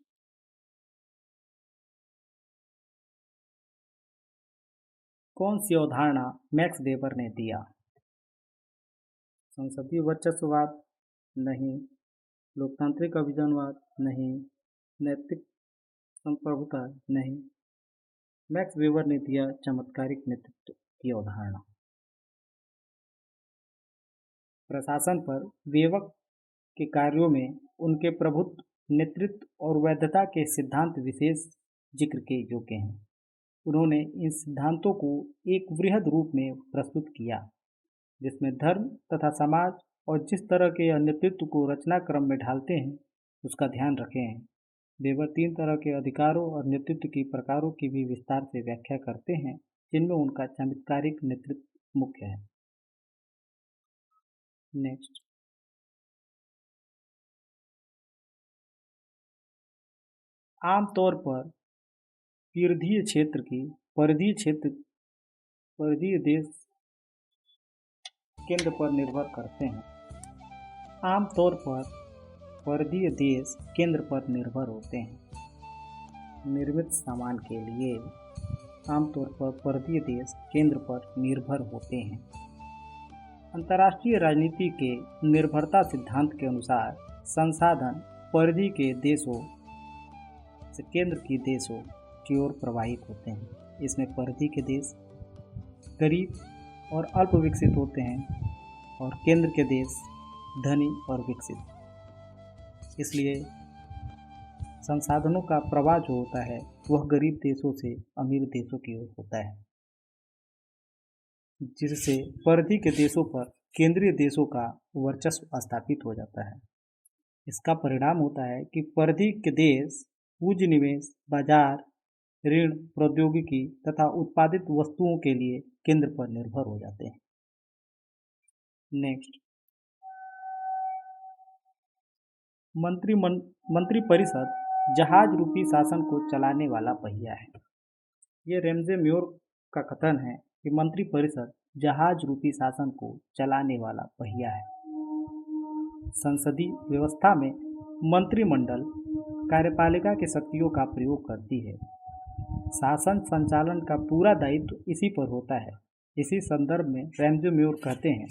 कौन सी अवधारणा मैक्स वेबर ने दिया? संसदीय वर्चस्ववाद नहीं, लोकतांत्रिक अभिजनवाद नहीं, नैतिक संप्रभुता नहीं। मैक्स वेबर ने दिया चमत्कारिक नेतृत्व की अवधारणा। प्रशासन पर वेबर के कार्यों में उनके प्रभुत्व, नेतृत्व और वैधता के सिद्धांत विशेष जिक्र के योग्य हैं। उन्होंने इन सिद्धांतों को एक वृहद रूप में प्रस्तुत किया जिसमें धर्म तथा समाज और जिस तरह के यह नेतृत्व को रचना क्रम में ढालते हैं उसका ध्यान रखे हैं। वेबर 3 तरह के अधिकारों और नेतृत्व की प्रकारों की भी विस्तार से व्याख्या करते हैं जिनमें उनका चमत्कारिक नेतृत्व मुख्य है। नेक्स्ट, आमतौर पर परिधीय देश केंद्र पर निर्भर करते हैं। आमतौर पर परिधीय देश केंद्र पर निर्भर होते हैं। निर्मित सामान के लिए आमतौर पर परिधीय देश केंद्र पर निर्भर होते हैं। अंतर्राष्ट्रीय राजनीति के निर्भरता सिद्धांत के अनुसार संसाधन परिधि के देशों से केंद्र के देशों की ओर प्रवाहित होते हैं। इसमें परिधि के देश गरीब और अल्प विकसित होते हैं और केंद्र के देश धनी और विकसित। इसलिए संसाधनों का प्रवाह जो होता है वह गरीब देशों से अमीर देशों की ओर होता है, जिससे परिधि के देशों पर केंद्रीय देशों का वर्चस्व स्थापित हो जाता है। इसका परिणाम होता है कि परिधि के देश पूंजी निवेश, बाजार, ऋण, प्रौद्योगिकी तथा उत्पादित वस्तुओं के लिए केंद्र पर निर्भर हो जाते हैं। नेक्स्ट, मंत्रिपरिषद जहाज रूपी शासन को चलाने वाला पहिया है। ये रेमजे म्योर का कथन है कि मंत्रिपरिषद जहाज रूपी शासन को चलाने वाला पहिया है। संसदीय व्यवस्था में मंत्रिमंडल कार्यपालिका की शक्तियों का प्रयोग करती है। शासन संचालन का पूरा दायित्व इसी पर होता है। इसी संदर्भ में रेमजे म्योर कहते हैं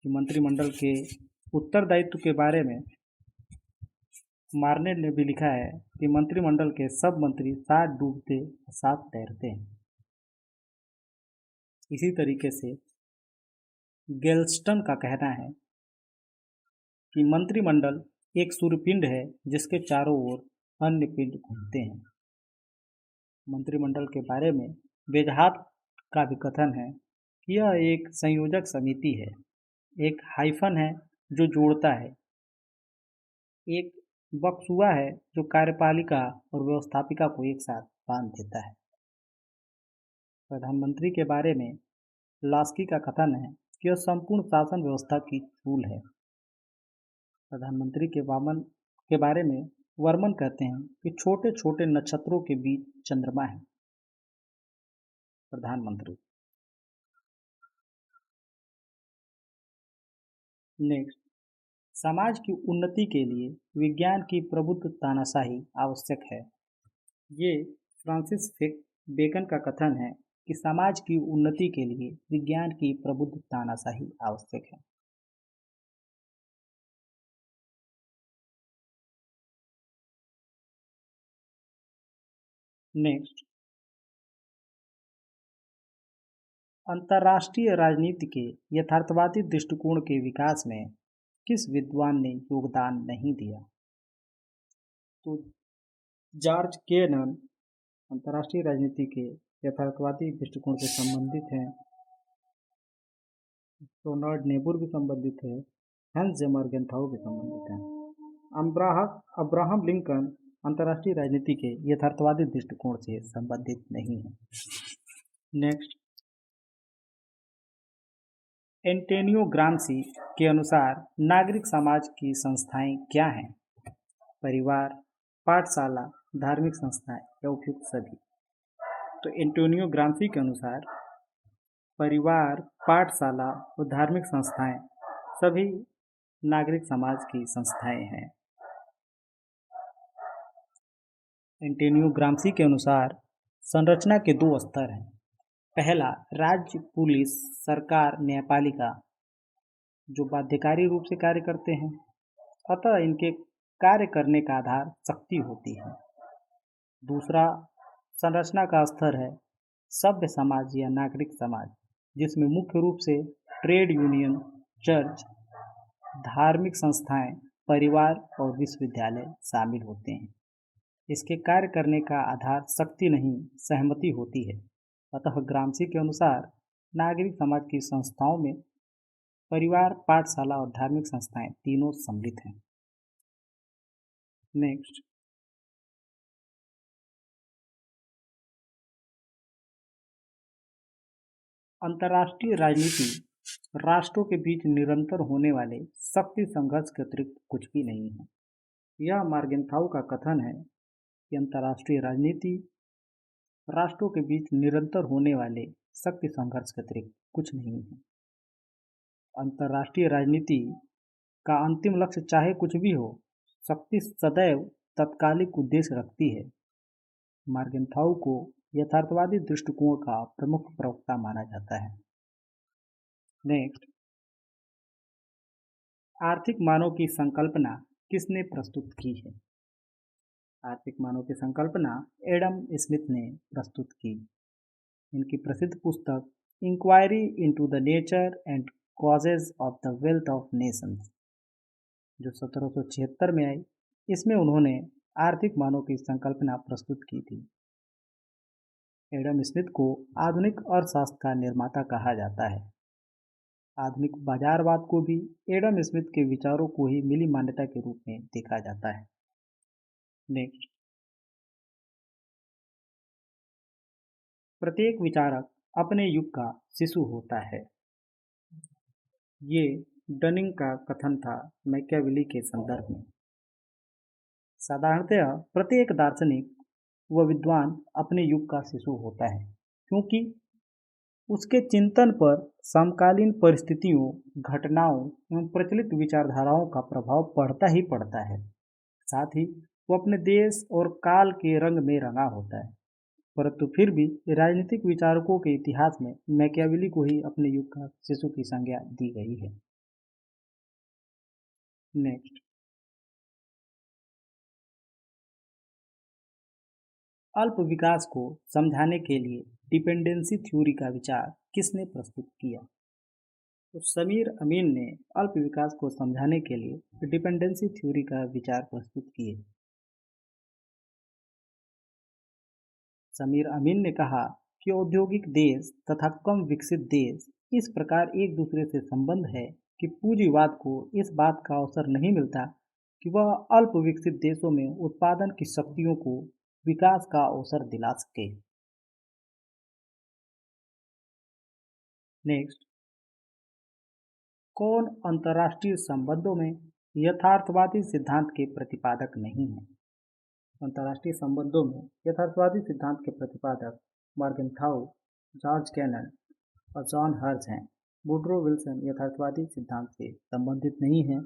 कि मंत्रिमंडल के उत्तरदायित्व के बारे में मार्ने ने भी लिखा है कि मंत्रिमंडल के सब मंत्री साथ डूबते साथ तैरते हैं। इसी तरीके से गेल्स्टन का कहना है कि मंत्रिमंडल एक सूर्यपिंड है जिसके चारों ओर अन्य पिंड घूमते हैं। मंत्रिमंडल के बारे में बेजहात का भी कथन है कि यह एक संयोजक समिति है, एक हाइफन है जो जोड़ता है, एक बक्सुआ है जो कार्यपालिका और व्यवस्थापिका को एक साथ बांध देता है। प्रधानमंत्री के बारे में लास्की का कथन है कि यह संपूर्ण शासन व्यवस्था की चूल है। प्रधानमंत्री के बारे में वर्मन कहते हैं कि छोटे छोटे नक्षत्रों के बीच चंद्रमा है प्रधानमंत्री। नेक्स्ट, समाज की उन्नति के लिए विज्ञान की प्रबुद्ध तानाशाही आवश्यक है। ये फ्रांसिस बेकन का कथन है कि समाज की उन्नति के लिए विज्ञान की प्रबुद्ध तानाशाही आवश्यक है। नेक्स्ट, अंतर्राष्ट्रीय राजनीति के यथार्थवादी दृष्टिकोण के विकास में किस विद्वान ने योगदान नहीं दिया? तो जॉर्ज केनन अंतर्राष्ट्रीय राजनीति के यथार्थवादी दृष्टिकोण से संबंधित हैं। रोनाल्ड नेबुर भी संबंधित है, हैंस जेमर-गेंथाउ भी संबंधित हैं। अब्राहम लिंकन अंतर्राष्ट्रीय राजनीति के यथार्थवादी दृष्टिकोण से संबंधित नहीं है। नेक्स्ट, एंटोनियो ग्राम्सी के अनुसार नागरिक समाज की संस्थाएं क्या हैं? परिवार, पाठशाला, धार्मिक संस्थाएं या उपयुक्त सभी। तो एंटोनियो ग्राम्सी के अनुसार परिवार, पाठशाला और धार्मिक संस्थाएं सभी नागरिक समाज की संस्थाएं हैं। एंटोनियो ग्राम्सी के अनुसार संरचना के दो स्तर हैं। पहला, राज्य, पुलिस, सरकार, न्यायपालिका जो बाध्यकारी रूप से कार्य करते हैं, अतः इनके कार्य करने का आधार शक्ति होती है। दूसरा संरचना का स्तर है सभ्य समाज या नागरिक समाज, जिसमें मुख्य रूप से ट्रेड यूनियन, चर्च, धार्मिक संस्थाएं, परिवार और विश्वविद्यालय शामिल होते हैं। इसके कार्य करने का आधार शक्ति नहीं, सहमति होती है। अतः ग्राम्सी के अनुसार नागरिक समाज की संस्थाओं में परिवार, पाठशाला और धार्मिक संस्थाएं तीनों सम्मिलित हैं। नेक्स्ट, अंतर्राष्ट्रीय राजनीति राष्ट्रों के बीच निरंतर होने वाले शक्ति संघर्ष के अतिरिक्त कुछ भी नहीं है। यह मार्गेंथाउ का कथन है कि अंतर्राष्ट्रीय राजनीति राष्ट्रों के बीच निरंतर होने वाले शक्ति संघर्ष के अतिरिक्त कुछ नहीं है। अंतर्राष्ट्रीय राजनीति का अंतिम लक्ष्य चाहे कुछ भी हो, शक्ति सदैव तात्कालिक उद्देश्य रखती है। मार्गेंथाउ को यथार्थवादी दृष्टिकोण का प्रमुख प्रवक्ता माना जाता है। नेक्स्ट, आर्थिक मानव की संकल्पना किसने प्रस्तुत की है? आर्थिक मानव की संकल्पना एडम स्मिथ ने प्रस्तुत की। इनकी प्रसिद्ध पुस्तक inquiry into the nature and causes of the wealth of nations जो 1776 में आई, इसमें उन्होंने आर्थिक मानव की संकल्पना प्रस्तुत की थी। एडम स्मिथ को आधुनिक अर्थशास्त्र का निर्माता कहा जाता है। आधुनिक बाजारवाद को भी एडम स्मिथ के विचारों को ही मिली मान्यता के रूप में देखा जाता है। नेक्स्ट, प्रत्येक विचारक अपने युग का शिशु होता है। ये डनिंग का कथन था मैकियावेली के संदर्भ में। साधारणतः प्रत्येक दार्शनिक व विद्वान अपने युग का शिशु होता है, क्योंकि उसके चिंतन पर समकालीन परिस्थितियों, घटनाओं एवं प्रचलित विचारधाराओं का प्रभाव पड़ता ही पड़ता है। साथ ही वो अपने देश और काल के रंग में रंगा होता है। परंतु फिर भी राजनीतिक विचारकों के इतिहास में मैकियावेली को ही अपने युग का शिशु की संज्ञा दी गई है। नेक्स्ट, अल्प विकास को समझाने के लिए डिपेंडेंसी थ्योरी का विचार किसने प्रस्तुत किया? तो समीर अमीन ने अल्प विकास को समझाने के लिए डिपेंडेंसी थ्योरी का विचार प्रस्तुत किए। समीर अमीन ने कहा कि औद्योगिक देश तथा कम विकसित देश इस प्रकार एक दूसरे से संबंध है कि पूंजीवाद को इस बात का अवसर नहीं मिलता कि वह अल्प विकसित देशों में उत्पादन की शक्तियों को विकास का अवसर दिला सके। नेक्स्ट, कौन अंतर्राष्ट्रीय संबंधों में यथार्थवादी सिद्धांत के प्रतिपादक नहीं है? अंतर्राष्ट्रीय संबंधों में यथार्थवादी सिद्धांत के प्रतिपादक मॉर्गेनथाउ, जॉर्ज कैनन और जॉन हर्ज हैं। वुडरो विल्सन यथार्थवादी सिद्धांत से संबंधित नहीं है,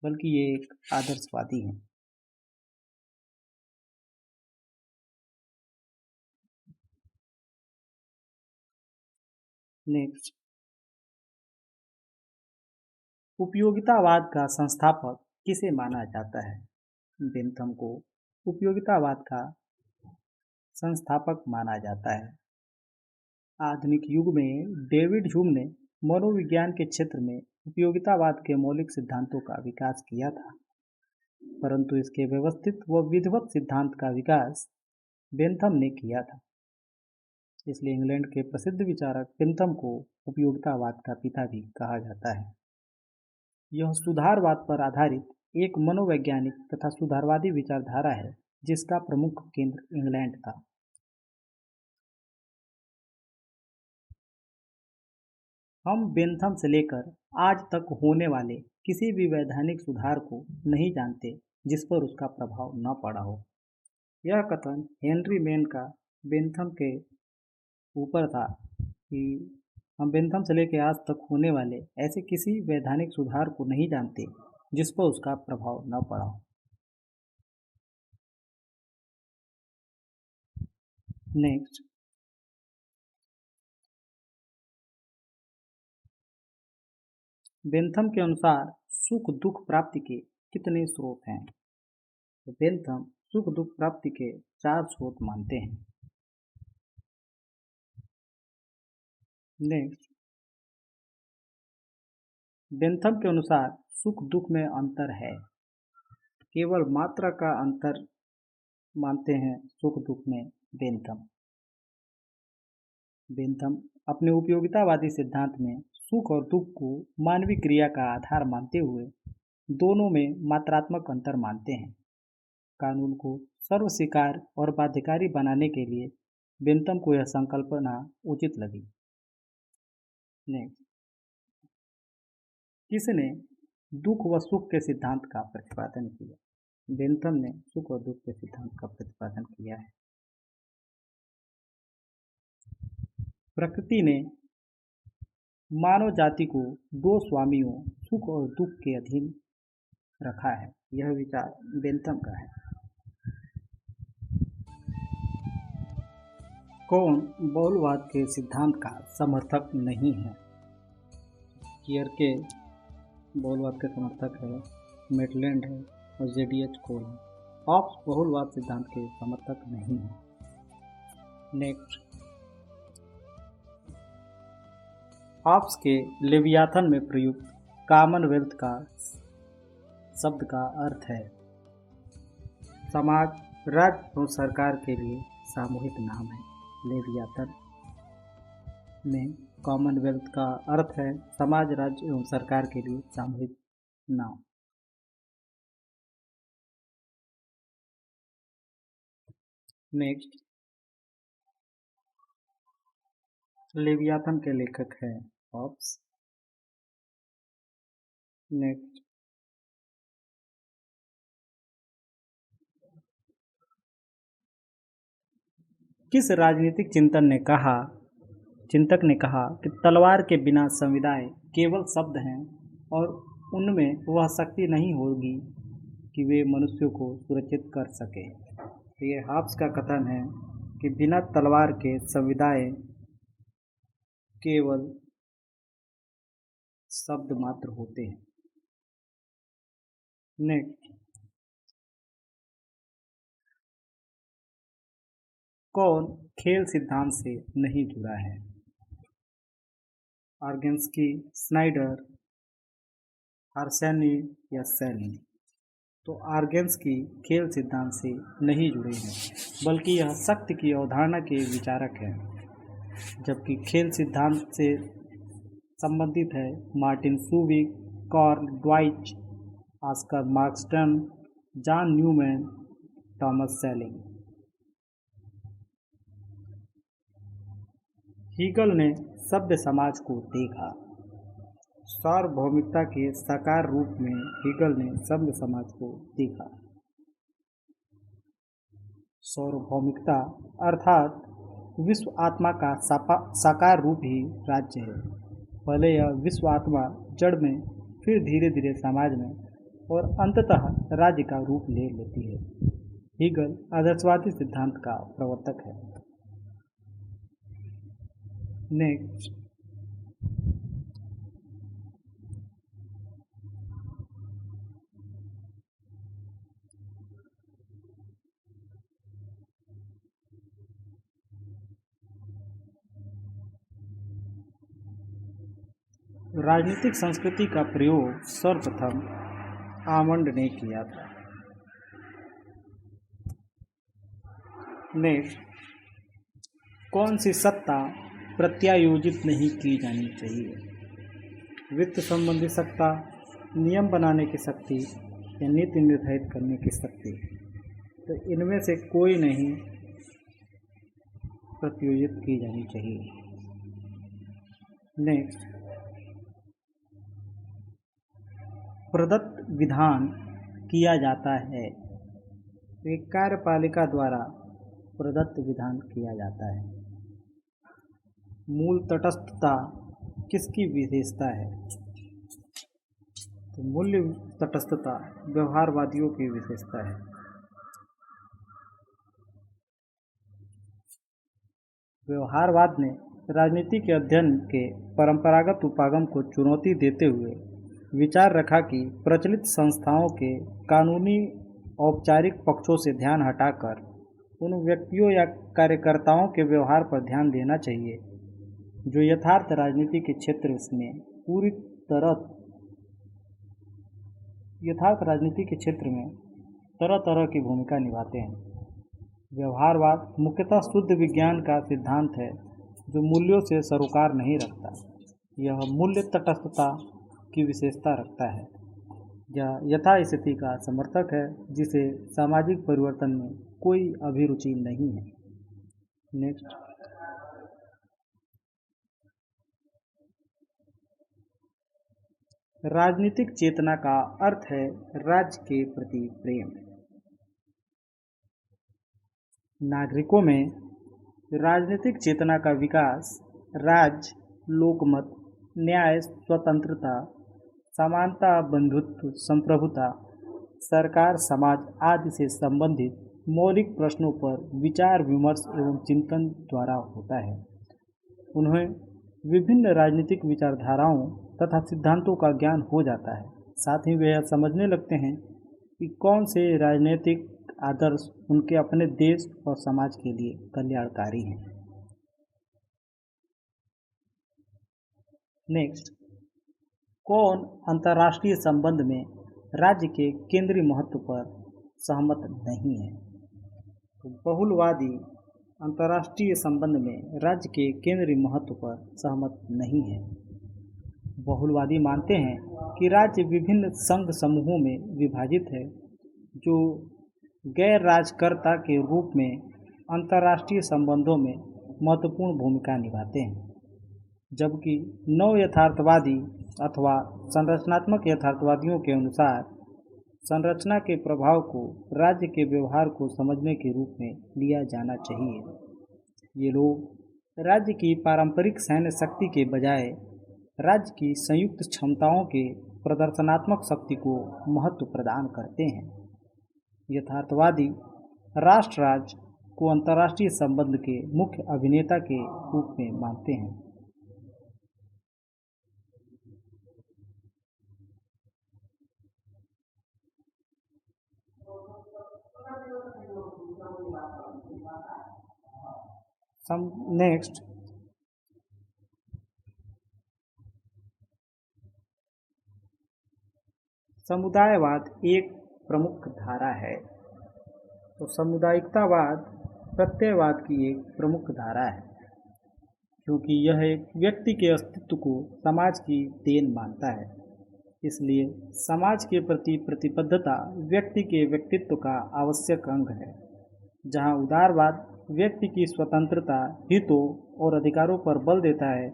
बल्कि ये एक आदर्शवादी हैं। नेक्स्ट, उपयोगितावाद का संस्थापक किसे माना जाता है? बेंथम को उपयोगितावाद का संस्थापक माना जाता है। आधुनिक युग में डेविड ह्यूम ने मनोविज्ञान के क्षेत्र में उपयोगितावाद के मौलिक सिद्धांतों का विकास किया था, परंतु इसके व्यवस्थित व विधिवत सिद्धांत का विकास बेंथम ने किया था। इसलिए इंग्लैंड के प्रसिद्ध विचारक बेंथम को उपयोगितावाद का पिता भी कहा जाता है। यह सुधारवाद पर आधारित एक मनोवैज्ञानिक तथा सुधारवादी विचारधारा है, जिसका प्रमुख केंद्र इंग्लैंड था। हम बेंथम से लेकर आज तक होने वाले किसी भी वैधानिक सुधार को नहीं जानते जिस पर उसका प्रभाव न पड़ा हो। यह कथन हेनरी मेन का बेंथम के ऊपर था कि हम बेंथम से लेकर आज तक होने वाले ऐसे किसी वैधानिक सुधार को नहीं जानते जिस पर उसका प्रभाव न पड़ा हो। नेक्स्ट, बेंथम के अनुसार सुख दुख प्राप्ति के कितने स्रोत हैं? तो बेंथम सुख दुख प्राप्ति के 4 स्रोत मानते हैं। नेक्स्ट, बेंथम के अनुसार सुख दुख में अंतर है, केवल मात्रा का अंतर मानते हैं सुख दुख में। बेंथम अपने उपयोगितावादी सिद्धांत में सुख और दुख को मानवीय क्रिया का आधार मानते हुए दोनों में मात्रात्मक अंतर मानते हैं। कानून को सर्वस्वीकार और बाध्यकारी बनाने के लिए बेंथम को यह संकल्पना उचित लगी। नेक्स्ट, किसने दुख व सुख के सिद्धांत का प्रतिपादन किया? बेंथम ने सुख और दुख के सिद्धांत का प्रतिपादन किया है। प्रकृति ने मानव जाति को 2 स्वामियों सुख और दुख के अधीन रखा है, यह विचार बेंथम का है। कौन बहुलवाद के सिद्धांत का समर्थक नहीं है? कियरके बहुलवाद के समर्थक है, मेटलैंड है और जेडीएच कोल है। हॉब्स बहुलवाद सिद्धांत के समर्थक नहीं है। नेक्स्ट, हॉब्स के लेवियाथन में प्रयुक्त कॉमनवेल्थ का शब्द का अर्थ है समाज, राज्य और सरकार के लिए सामूहिक नाम है। लेवियाथन में कॉमनवेल्थ का अर्थ है समाज, राज्य एवं सरकार के लिए सामूहिक नाम। नेक्स्ट, लेवियाथन के लेखक हैं हॉब्स। नेक्स्ट, किस राजनीतिक चिंतक ने कहा कि तलवार के बिना संविदाएं केवल शब्द हैं और उनमें वह शक्ति नहीं होगी कि वे मनुष्यों को सुरक्षित कर सके। तो ये हाब्स का कथन है कि बिना तलवार के संविदाएं केवल शब्द मात्र होते हैं। नेक्स्ट, कौन खेल सिद्धांत से नहीं जुड़ा है? आर्गेंस्की, स्नाइडर, आर्सेनी या सैनी? तो आर्गेंस्की खेल सिद्धांत से नहीं जुड़े हैं, बल्कि यह शक्ति की अवधारणा के विचारक हैं, जबकि खेल सिद्धांत से संबंधित है Martin Shubik, Karl Deutsch, Oscar Morgenstern, John Neumann, Thomas Schelling. Hegel ने सभ्य समाज को देखा। सार्वभौमिकता के साकार रूप में हीगल ने सभ्य समाज को देखा। सार्वभौमिकता अर्थात विश्व आत्मा का साकार रूप ही राज्य है। पहले यह विश्व आत्मा जड़ में, फिर धीरे धीरे समाज में और अंततः राज्य का रूप ले लेती है। हीगल आदर्शवादी सिद्धांत का प्रवर्तक है। नेक्स्ट, राजनीतिक संस्कृति का प्रयोग सर्वप्रथम आमंड ने किया था। नेक्स्ट, कौन सी सत्ता प्रत्यायोजित नहीं की जानी चाहिए? वित्त संबंधी सत्ता, नियम बनाने की शक्ति या नीति निर्धारित करने की शक्ति? तो इनमें से कोई नहीं प्रत्यायोजित की जानी चाहिए। नेक्स्ट, प्रदत्त विधान किया जाता है, एक कार्यपालिका द्वारा प्रदत्त विधान किया जाता है। मूल तटस्थता किसकी विशेषता है? तो मूल्य तटस्थता व्यवहारवादियों की विशेषता है। व्यवहारवाद ने राजनीति के अध्ययन के परंपरागत उपागम को चुनौती देते हुए विचार रखा कि प्रचलित संस्थाओं के कानूनी औपचारिक पक्षों से ध्यान हटाकर उन व्यक्तियों या कार्यकर्ताओं के व्यवहार पर ध्यान देना चाहिए जो यथार्थ राजनीति के क्षेत्र में तरह तरह की भूमिका निभाते हैं। व्यवहारवाद मुख्यतः शुद्ध विज्ञान का सिद्धांत है जो मूल्यों से सरोकार नहीं रखता। यह मूल्य तटस्थता की विशेषता रखता है। यह यथास्थिति का समर्थक है जिसे सामाजिक परिवर्तन में कोई अभिरुचि नहीं है। नेक्स्ट, राजनीतिक चेतना का अर्थ है राज्य के प्रति प्रेम। नागरिकों में राजनीतिक चेतना का विकास राज्य, लोकमत, न्याय, स्वतंत्रता, समानता, बंधुत्व, संप्रभुता, सरकार, समाज आदि से संबंधित मौलिक प्रश्नों पर विचार विमर्श एवं चिंतन द्वारा होता है। उन्हें विभिन्न राजनीतिक विचारधाराओं तथा सिद्धांतों का ज्ञान हो जाता है। साथ ही वे यह समझने लगते हैं कि कौन से राजनीतिक आदर्श उनके अपने देश और समाज के लिए कल्याणकारी हैं। नेक्स्ट, कौन अंतर्राष्ट्रीय संबंध में राज्य के केंद्रीय महत्व पर सहमत नहीं है? तो बहुलवादी अंतर्राष्ट्रीय संबंध में राज्य के केंद्रीय महत्व पर सहमत नहीं है। बहुलवादी मानते हैं कि राज्य विभिन्न संघ समूहों में विभाजित है जो गैर राजकर्ता के रूप में अंतर्राष्ट्रीय संबंधों में महत्वपूर्ण भूमिका निभाते हैं। जबकि नव यथार्थवादी अथवा संरचनात्मक यथार्थवादियों के अनुसार संरचना के प्रभाव को राज्य के व्यवहार को समझने के रूप में लिया जाना चाहिए। ये लोग राज्य की पारंपरिक सैन्य शक्ति के बजाय राज्य की संयुक्त क्षमताओं के प्रदर्शनात्मक शक्ति को महत्व प्रदान करते हैं। यथार्थवादी राष्ट्र राज्य को अंतर्राष्ट्रीय संबंध के मुख्य अभिनेता के रूप में मानते हैं। नेक्स्ट, समुदायवाद एक प्रमुख धारा है। तो सामुदायिकतावाद प्रत्ययवाद की एक प्रमुख धारा है, क्योंकि यह एक व्यक्ति के अस्तित्व को समाज की देन मानता है। इसलिए समाज के प्रति प्रतिबद्धता व्यक्ति के व्यक्तित्व का आवश्यक अंग है। जहां उदारवाद व्यक्ति की स्वतंत्रता, हितों और अधिकारों पर बल देता है,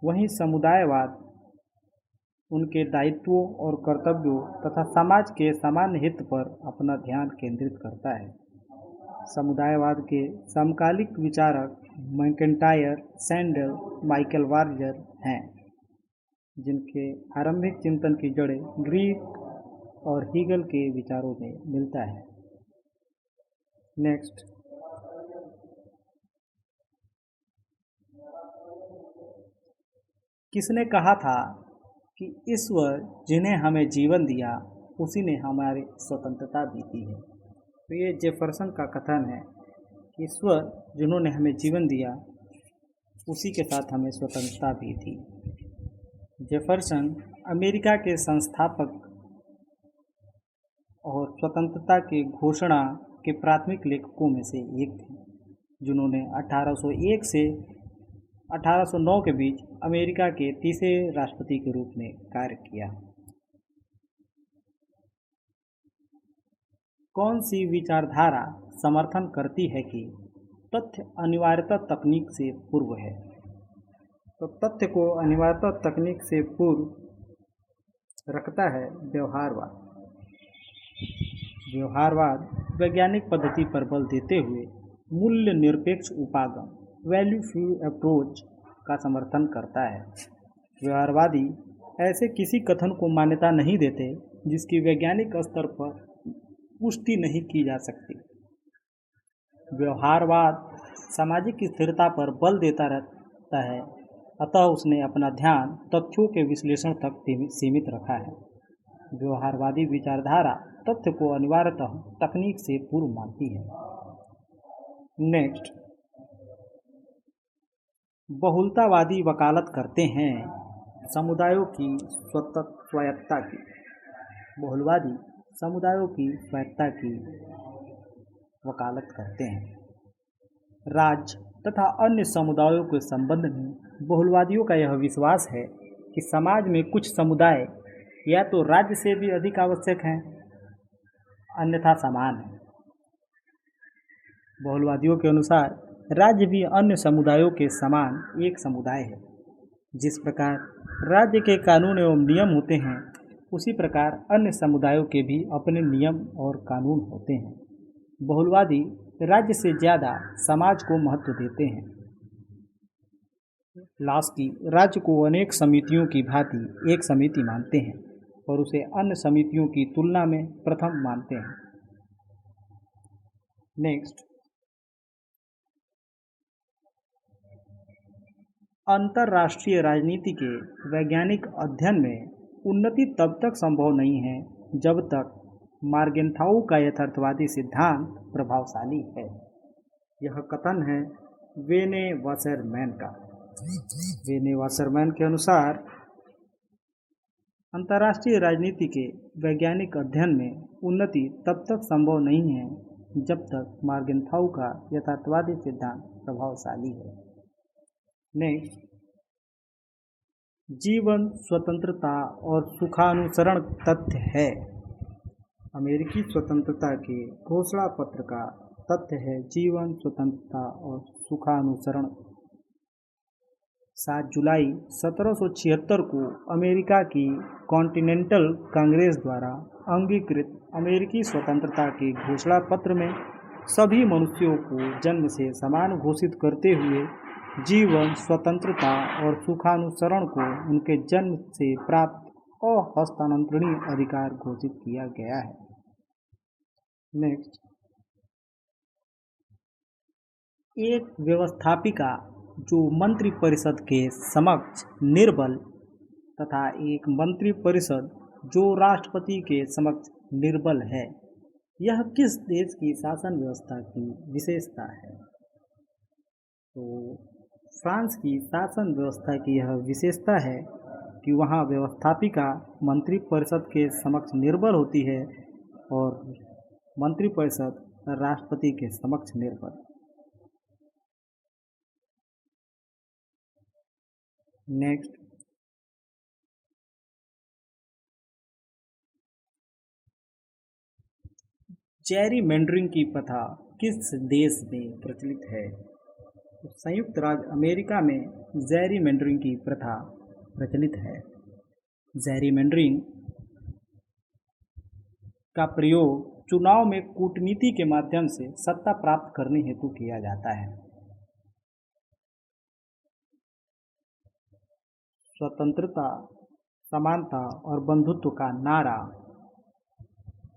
वहीं समुदायवाद उनके दायित्वों और कर्तव्यों तथा समाज के सामान्य हित पर अपना ध्यान केंद्रित करता है। समुदायवाद के समकालिक विचारक मैकेंटायर, सैंडल, माइकल वार्जर हैं, जिनके आरंभिक चिंतन की जड़ें ग्रीक और हीगल के विचारों में मिलता है। नेक्स्ट, किसने कहा था कि ईश्वर जिन्हें हमें जीवन दिया उसी ने हमारी स्वतंत्रता दी थी है। तो ये जेफरसन का कथन है कि ईश्वर जिन्होंने हमें जीवन दिया उसी के साथ हमें स्वतंत्रता दी थी। जेफरसन अमेरिका के संस्थापक और स्वतंत्रता की घोषणा के प्राथमिक लेखकों में से एक थे, जिन्होंने 1801 से 1809 के बीच अमेरिका के तीसरे राष्ट्रपति के रूप में कार्य किया। कौन सी विचारधारा समर्थन करती है कि तथ्य अनिवार्यता तकनीक से पूर्व है? तो तथ्य को अनिवार्यता तकनीक से पूर्व रखता है व्यवहारवाद। व्यवहारवाद वैज्ञानिक पद्धति पर बल देते हुए मूल्य निरपेक्ष उपागम वैल्यू फ्यू अप्रोच का समर्थन करता है। व्यवहारवादी ऐसे किसी कथन को मान्यता नहीं देते जिसकी वैज्ञानिक स्तर पर पुष्टि नहीं की जा सकती। व्यवहारवाद सामाजिक स्थिरता पर बल देता रहता है, अतः उसने अपना ध्यान तथ्यों के विश्लेषण तक सीमित रखा है। व्यवहारवादी विचारधारा तथ्य को अनिवार्यतः तकनीक से पूर्व मानती है। नेक्स्ट, बहुलतावादी वकालत करते हैं समुदायों की स्वायत्तता की। बहुलवादी समुदायों की स्वायत्तता की वकालत करते हैं। राज्य तथा अन्य समुदायों के संबंध में बहुलवादियों का यह विश्वास है कि समाज में कुछ समुदाय या तो राज्य से भी अधिक आवश्यक हैं, अन्यथा समान है। बहुलवादियों के अनुसार राज्य भी अन्य समुदायों के समान एक समुदाय है। जिस प्रकार राज्य के कानून एवं नियम होते हैं, उसी प्रकार अन्य समुदायों के भी अपने नियम और कानून होते हैं। बहुलवादी राज्य से ज़्यादा समाज को महत्व देते हैं। लास्की राज्य को अनेक समितियों की भांति एक समिति मानते हैं और उसे अन्य समितियों की तुलना में प्रथम मानते हैं। नेक्स्ट, अंतर्राष्ट्रीय राजनीति के वैज्ञानिक अध्ययन में उन्नति तब तक संभव नहीं है जब तक मार्गेनथाउ का यथार्थवादी सिद्धांत प्रभावशाली है। यह कथन है वेने वासरमैन का। वेने वासरमैन के अनुसार अंतर्राष्ट्रीय राजनीति के वैज्ञानिक अध्ययन में उन्नति तब तक संभव नहीं है जब तक मार्गेनथाउ का यथार्थवादी सिद्धांत प्रभावशाली है। नेक्स्ट, जीवन स्वतंत्रता और सुखानुसरण तथ्य है। अमेरिकी स्वतंत्रता के घोषणा पत्र का तथ्य है जीवन स्वतंत्रता और सुखानुसरण। 7 जुलाई 1776 को अमेरिका की कॉन्टिनेंटल कांग्रेस द्वारा अंगीकृत अमेरिकी स्वतंत्रता के घोषणा पत्र में सभी मनुष्यों को जन्म से समान घोषित करते हुए जीवन, स्वतंत्रता और सुखानुसरण को उनके जन्म से प्राप्त अहस्तांतरणीय अधिकार घोषित किया गया है। नेक्स्ट, एक व्यवस्थापिका जो मंत्रिपरिषद के समक्ष निर्बल तथा एक मंत्रिपरिषद जो राष्ट्रपति के समक्ष निर्बल है, यह किस देश की शासन व्यवस्था की विशेषता है? तो फ्रांस की शासन व्यवस्था की यह विशेषता है कि वहाँ व्यवस्थापिका मंत्रिपरिषद के समक्ष निर्बल होती है और मंत्रिपरिषद राष्ट्रपति के समक्ष निर्बल। नेक्स्ट, जेरीमैंडरिंग की प्रथा किस देश में प्रचलित है? तो संयुक्त राज्य अमेरिका में जेरीमैंडरिंग की प्रथा प्रचलित है। जेरीमैंडरिंग का प्रयोग चुनाव में कूटनीति के माध्यम से सत्ता प्राप्त करने हेतु किया जाता है। स्वतंत्रता, समानता और बंधुत्व का नारा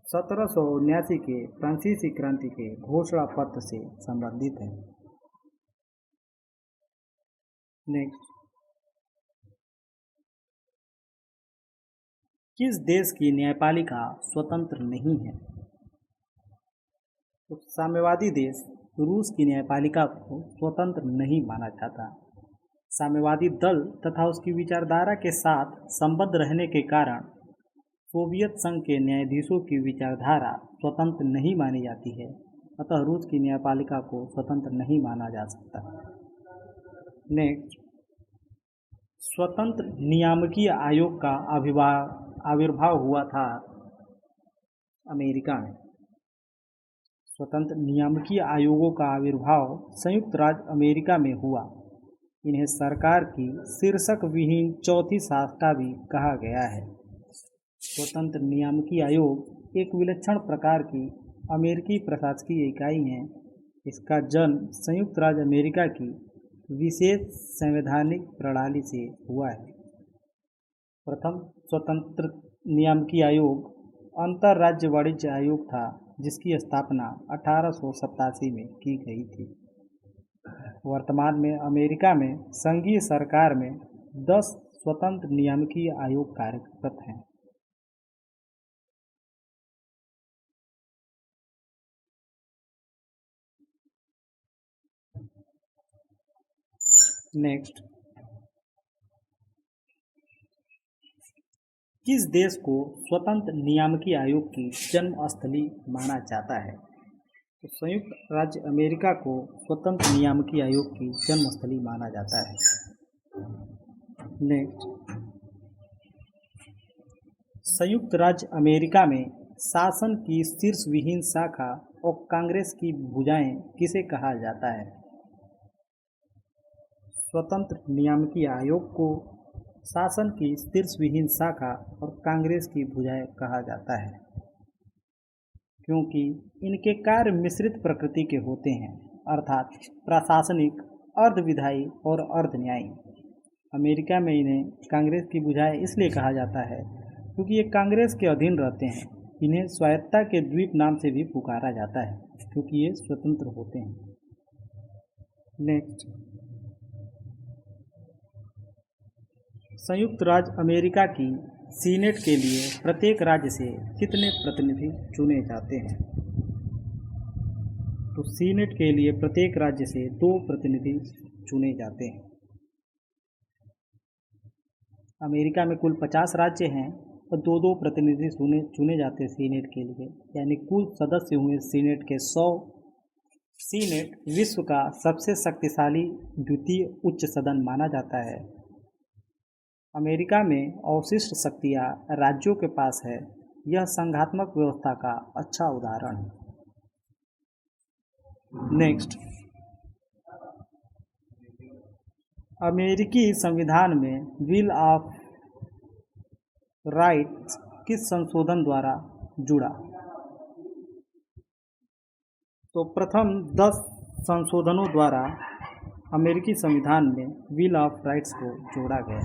1779 के फ्रांसीसी क्रांति के घोषणा पत्र से संबंधित है। नेक्स्ट, किस देश की न्यायपालिका स्वतंत्र नहीं है? तो साम्यवादी देश रूस की न्यायपालिका को स्वतंत्र नहीं माना जाता। साम्यवादी दल तथा उसकी विचारधारा के साथ संबद्ध रहने के कारण सोवियत संघ के न्यायाधीशों की विचारधारा स्वतंत्र नहीं मानी जाती है, अतः रूस की न्यायपालिका को स्वतंत्र नहीं माना जा सकता। नेक्स्ट, स्वतंत्र नियामकीय आयोग का आविर्भाव हुआ था अमेरिका में। स्वतंत्र नियामकीय आयोगों का आविर्भाव संयुक्त राज्य अमेरिका में हुआ। इन्हें सरकार की शीर्षक विहीन चौथी शाखा भी कहा गया है। स्वतंत्र नियामकीय आयोग एक विलक्षण प्रकार की अमेरिकी प्रशासकीय इकाई है। इसका जन्म संयुक्त राज्य अमेरिका की विशेष संवैधानिक प्रणाली से हुआ है। प्रथम स्वतंत्र नियामकीय आयोग अंतरराज्य वाणिज्य आयोग था, जिसकी स्थापना 1887 में की गई थी। वर्तमान में अमेरिका में संघीय सरकार में 10 स्वतंत्र नियामकीय आयोग कार्यरत हैं। नेक्स्ट, किस देश को स्वतंत्र नियामकीय आयोग की जन्मस्थली माना जाता है? तो संयुक्त राज्य अमेरिका को स्वतंत्र नियामकीय आयोग की जन्मस्थली माना जाता है। नेक्स्ट, संयुक्त राज्य अमेरिका में शासन की शीर्ष विहीन शाखा और कांग्रेस की भुजाएं किसे कहा जाता है? स्वतंत्र नियामकीय आयोग को शासन की शीर्ष विहीन शाखा और कांग्रेस की भुजाएं कहा जाता है, क्योंकि इनके कार्य मिश्रित प्रकृति के होते हैं, अर्थात प्रशासनिक, अर्धविधायी और अर्धन्यायी। अमेरिका में इन्हें कांग्रेस की भुजाएं इसलिए कहा जाता है क्योंकि ये कांग्रेस के अधीन रहते हैं। इन्हें स्वायत्तता के द्वीप नाम से भी पुकारा जाता है क्योंकि ये स्वतंत्र होते हैं। नेक्स्ट, संयुक्त राज्य अमेरिका की सीनेट के लिए प्रत्येक राज्य से कितने प्रतिनिधि चुने जाते हैं? तो सीनेट के लिए प्रत्येक राज्य से 2 प्रतिनिधि चुने जाते हैं। अमेरिका में कुल 50 राज्य हैं और 2-2 प्रतिनिधि चुने जाते हैं सीनेट के लिए, यानी कुल सदस्य हुए सीनेट के 100। सीनेट विश्व का सबसे शक्तिशाली द्वितीय उच्च सदन माना जाता है। अमेरिका में अवशिष्ट शक्तियाँ राज्यों के पास है। यह संघात्मक व्यवस्था का अच्छा उदाहरण है। नेक्स्ट, अमेरिकी संविधान में बिल ऑफ राइट्स किस संशोधन द्वारा जुड़ा? तो प्रथम 10 संशोधनों द्वारा अमेरिकी संविधान में बिल ऑफ राइट्स को जोड़ा गया।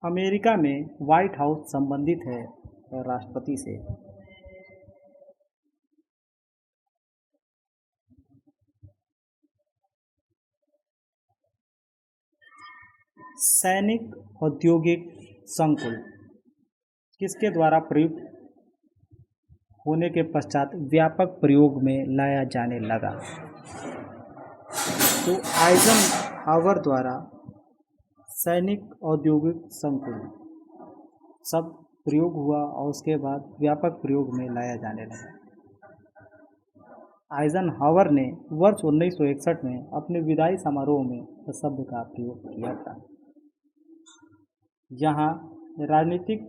अमेरिका में व्हाइट हाउस संबंधित है राष्ट्रपति से। सैनिक औद्योगिक संकुल किसके द्वारा प्रयुक्त होने के पश्चात व्यापक प्रयोग में लाया जाने लगा? तो आइजनहावर द्वारा सैनिक औद्योगिक संकुल शब्द प्रयोग हुआ और उसके बाद व्यापक प्रयोग में लाया जाने लगा। आइजनहावर ने वर्ष 1961 में अपने विदाई समारोह में इस शब्द का प्रयोग किया था। यहाँ राजनीतिक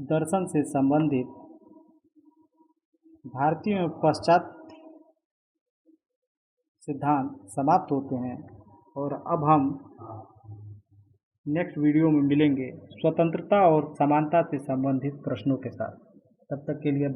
दर्शन से संबंधित भारतीय में पाश्चात्य सिद्धांत समाप्त होते हैं और अब हम नेक्स्ट वीडियो में मिलेंगे स्वतंत्रता और समानता से संबंधित प्रश्नों के साथ। तब तक के लिए